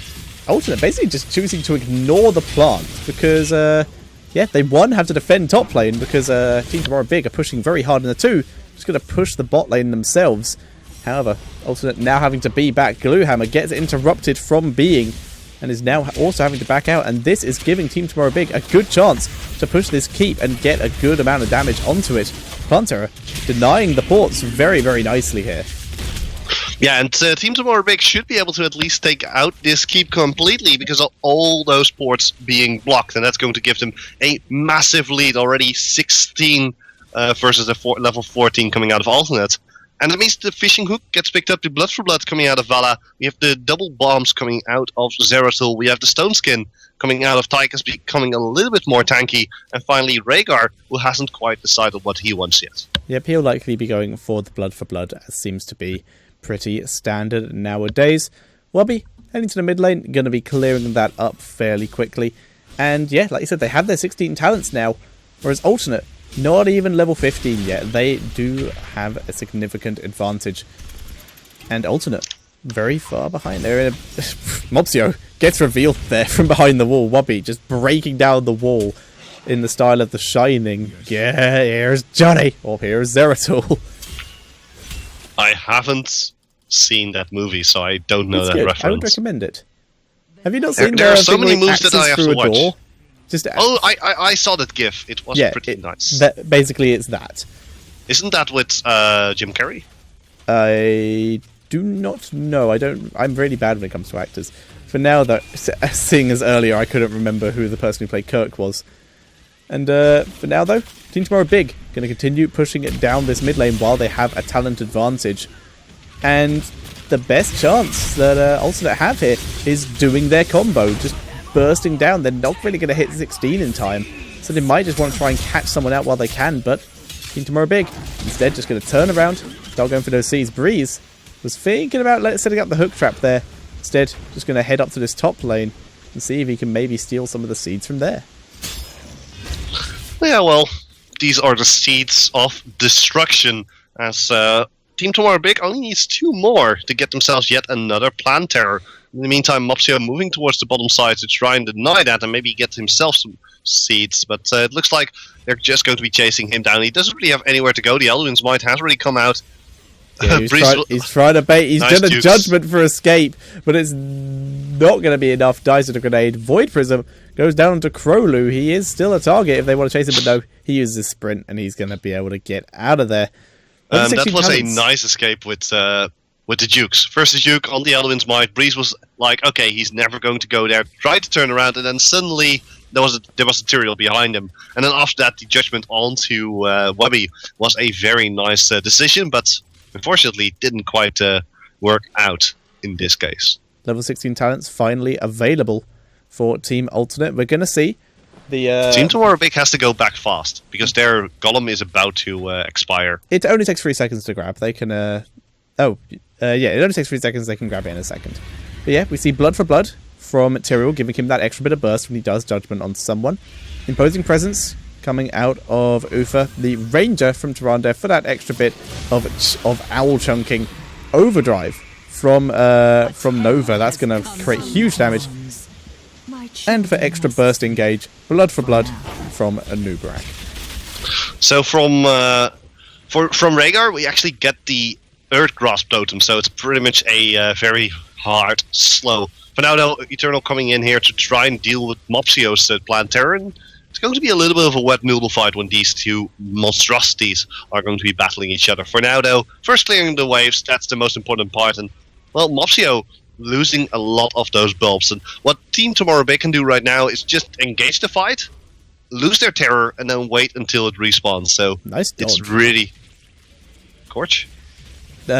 Alternate basically just choosing to ignore the plant because, yeah, they have to defend top lane because Team Tomorrow Big are pushing very hard in the 2. Just going to push the bot lane themselves. However, Alternate now having to be back. Gluehammer gets interrupted from being and is now also having to back out. And this is giving Team Tomorrow Big a good chance to push this keep and get a good amount of damage onto it. Planter denying the ports very, very nicely here. Yeah, and Team Tomorrow Big should be able to at least take out this keep completely because of all those ports being blocked, and that's going to give them a massive lead, already 16 versus a level 14 coming out of Alternate. And that means the fishing hook gets picked up, the Blood for Blood coming out of Vala, we have the double bombs coming out of Zeratul, we have the Stone Skin coming out of Tychus becoming a little bit more tanky, and finally Rhaegar, who hasn't quite decided what he wants yet. Yep, he'll likely be going for the Blood for Blood, as seems to be pretty standard nowadays. Wubby heading to the mid lane, going to be clearing that up fairly quickly. And yeah, like you said, they have their 16 talents now, whereas Alternate, not even level 15 yet. They do have a significant advantage. And Alternate, very far behind. They're in a... Mopsio gets revealed there from behind the wall. Wubby just breaking down the wall in the style of The Shining. Yeah, here's Johnny. Or here's Zeratul. I haven't seen that movie, so I don't know that reference. I would recommend it. Have you not seen there are so many moves that I have to watch. Door? I saw that GIF. It was pretty nice. Basically, it's that. Isn't that with Jim Carrey? I do not know. I'm really bad when it comes to actors. For now, though, seeing as earlier, I couldn't remember who the person who played Kirk was. And for now, though, Team Tomorrow Big going to continue pushing it down this mid lane while they have a talent advantage. And the best chance that Alternate have here is doing their combo, just bursting down. They're not really going to hit 16 in time, so they might just want to try and catch someone out while they can, but Team Tomorrow Big instead just going to turn around, start going for those C's. Breeze was thinking about setting up the hook trap there. Instead, just going to head up to this top lane and see if he can maybe steal some of the seeds from there. Yeah, well, these are the seeds of destruction, as Team Tomorrow Big only needs 2 more to get themselves yet another Plant Terror. In the meantime, Mopsio moving towards the bottom side to try and deny that and maybe get himself some seeds, but it looks like they're just going to be chasing him down. He doesn't really have anywhere to go. The Elduin's Might has already come out. Yeah, he's trying to bait. He's Nice done a dukes. judgment for escape, but it's not going to be enough. Dies with a grenade. Void Prism goes down onto Krolu. He is still a target if they want to chase him, but no, he uses his sprint and he's going to be able to get out of there. That was a nice escape with the Dukes. First the Duke on the Eldwin's Might. Breeze was like, okay, he's never going to go there. Tried to turn around, and then suddenly there was a Tyrael behind him. And then after that, the judgment onto Webby was a very nice decision, but unfortunately didn't quite work out in this case. Level 16 talents finally available for Team Alternate. We're going to see the... Team Tomorrow Big has to go back fast, because their Golem is about to expire. It only takes 3 seconds to grab. They can... it only takes 3 seconds. They can grab it in a second. But yeah, we see Blood for Blood from Tyrael, giving him that extra bit of burst when he does Judgment on someone. Imposing Presence coming out of Ufa. The Ranger from Tyrande for that extra bit of Owl chunking. Overdrive from Nova. That's going to create huge damage. And for extra burst engage, Blood for Blood from Anubarak. So from Rhaegar, we actually get the Earth Grasp Totem, so it's pretty much a very hard, slow. For now, though, Eternal coming in here to try and deal with Mopsio's Planetarian. It's going to be a little bit of a wet noodle fight when these two monstrosities are going to be battling each other. For now, though, first clearing the waves, that's the most important part. And, well, Mopsio losing a lot of those bulbs. And what Team Tomorrow Big can do right now is just engage the fight, lose their terror, and then wait until it respawns. So nice dodge. It's really... KotH?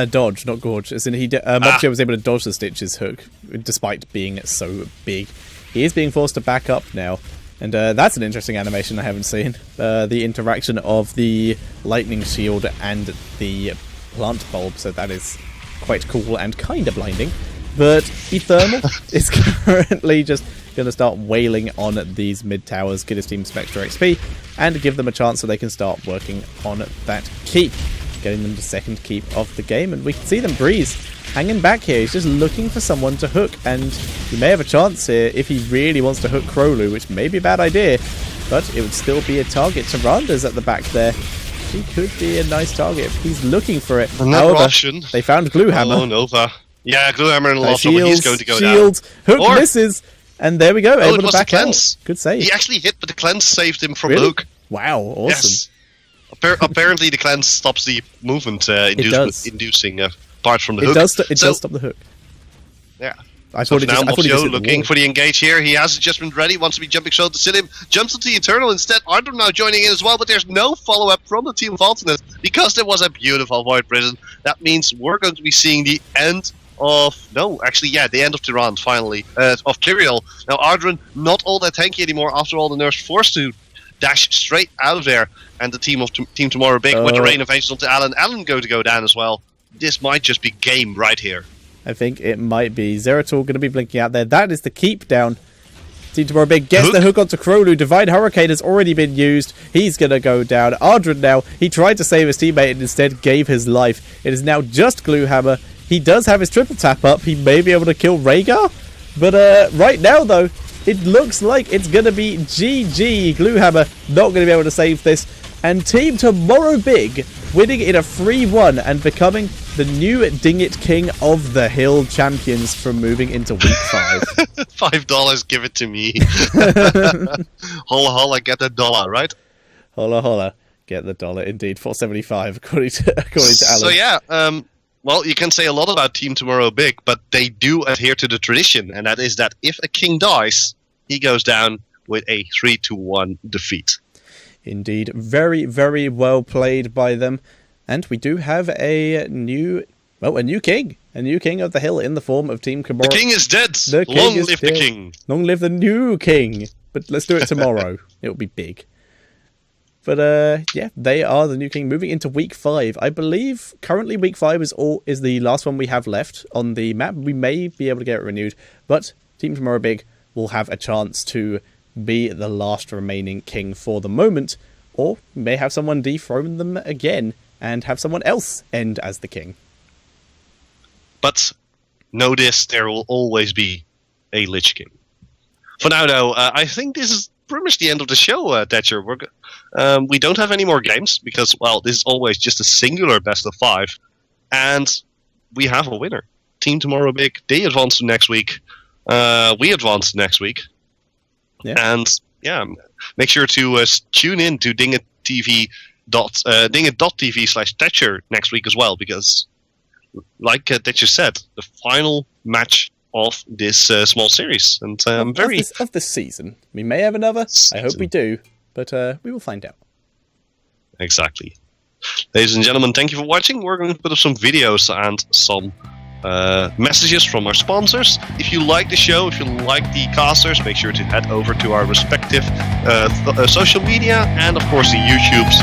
Dodge, not Gorge. As in, Mopsio was able to dodge the Stitch's hook, despite being so big. He is being forced to back up now, and that's an interesting animation I haven't seen. The interaction of the Lightning Shield and the Plant Bulb, so that is quite cool and kind of blinding. But Eternal is currently just going to start wailing on these mid-towers, get his team some extra XP, and give them a chance so they can start working on that keep. Getting them the second keep of the game, and we can see them Breeze hanging back here. He's just looking for someone to hook, and he may have a chance here if he really wants to hook Krolu, which may be a bad idea, but it would still be a target. Tyranda's at the back there. He could be a nice target if he's looking for it. Another option. They found Gluehammer. Oh, Nova. Yeah, Gluehammer and Nice Lost, but he's going to go shield, down. Hook misses, and there we go. Able it to was back the out. cleanse. Good save. He actually hit, but the cleanse saved him from Really? the hook. Wow, awesome. Yes. Apparently, the cleanse stops the movement inducing apart from the hook. It does stop the hook. Yeah. I thought it now just hit the looking wall. for the engage here. He has adjustment ready, wants to be jumping shot to sit him. Jumps into the Eternal instead. Ardor now joining in as well, but there's no follow-up from the team of Alternate because there was a beautiful Void Prison. That means we're going to be seeing the end of... No, actually, yeah, the end of Tyrande, finally. Of Tyrael. Now, Ardrin, not all that tanky anymore after all the nerfs, forced to dash straight out of there. And the team of Team Tomorrow Big with the Rain of Angels onto Alan. Alan going to go down as well. This might just be game right here. I think it might be. Zeratul going to be blinking out there. That is the keep down. Team Tomorrow Big gets the hook onto Krolu. Divine Hurricane has already been used. He's going to go down. Ardrin now, he tried to save his teammate and instead gave his life. It is now just Gluehammer. He does have his triple tap up. He may be able to kill Rhaegar. But right now, though, it looks like it's going to be GG. Gluehammer not going to be able to save this. And Team Tomorrow Big winning in a 3-1 and becoming the new Dingit King of the Hill champions from moving into week 5. $5, give it to me. Holla holla, get the dollar, right? Holla holla, get the dollar. Indeed, $4.75 according to Alan. So yeah, well, you can say a lot about Team Tomorrow Big, but they do adhere to the tradition, and that is that if a king dies, he goes down with a 3-1 defeat. Indeed, very, very well played by them. And we do have a new king. A new king of the hill in the form of Team Kimura. The king is dead! Long live the king! Long live the new king! But let's do it tomorrow. It'll be big. But yeah, they are the new king moving into week 5. I believe currently week 5 is the last one we have left on the map. We may be able to get it renewed, but Team Tomorrow Big will have a chance to be the last remaining king for the moment, or may have someone dethrone them again and have someone else end as the king. But know this, there will always be a Lich King. For now, though, I think this is pretty much the end of the show, Tetcher. We don't have any more games because, well, this is always just a singular best of 5. And we have a winner. Team Tomorrow Big, they advance to next week. We advance to next week. Yeah. And yeah, make sure to tune in to Dingit.tv/Tetcher next week as well, because like Tetcher said, the final match of this small series. And I'm very... Of this season. We may have another. I hope we do. But we will find out. Exactly. Ladies and gentlemen, thank you for watching. We're going to put up some videos and some messages from our sponsors. If you like the show, if you like the casters, make sure to head over to our respective social media and, of course, the YouTubes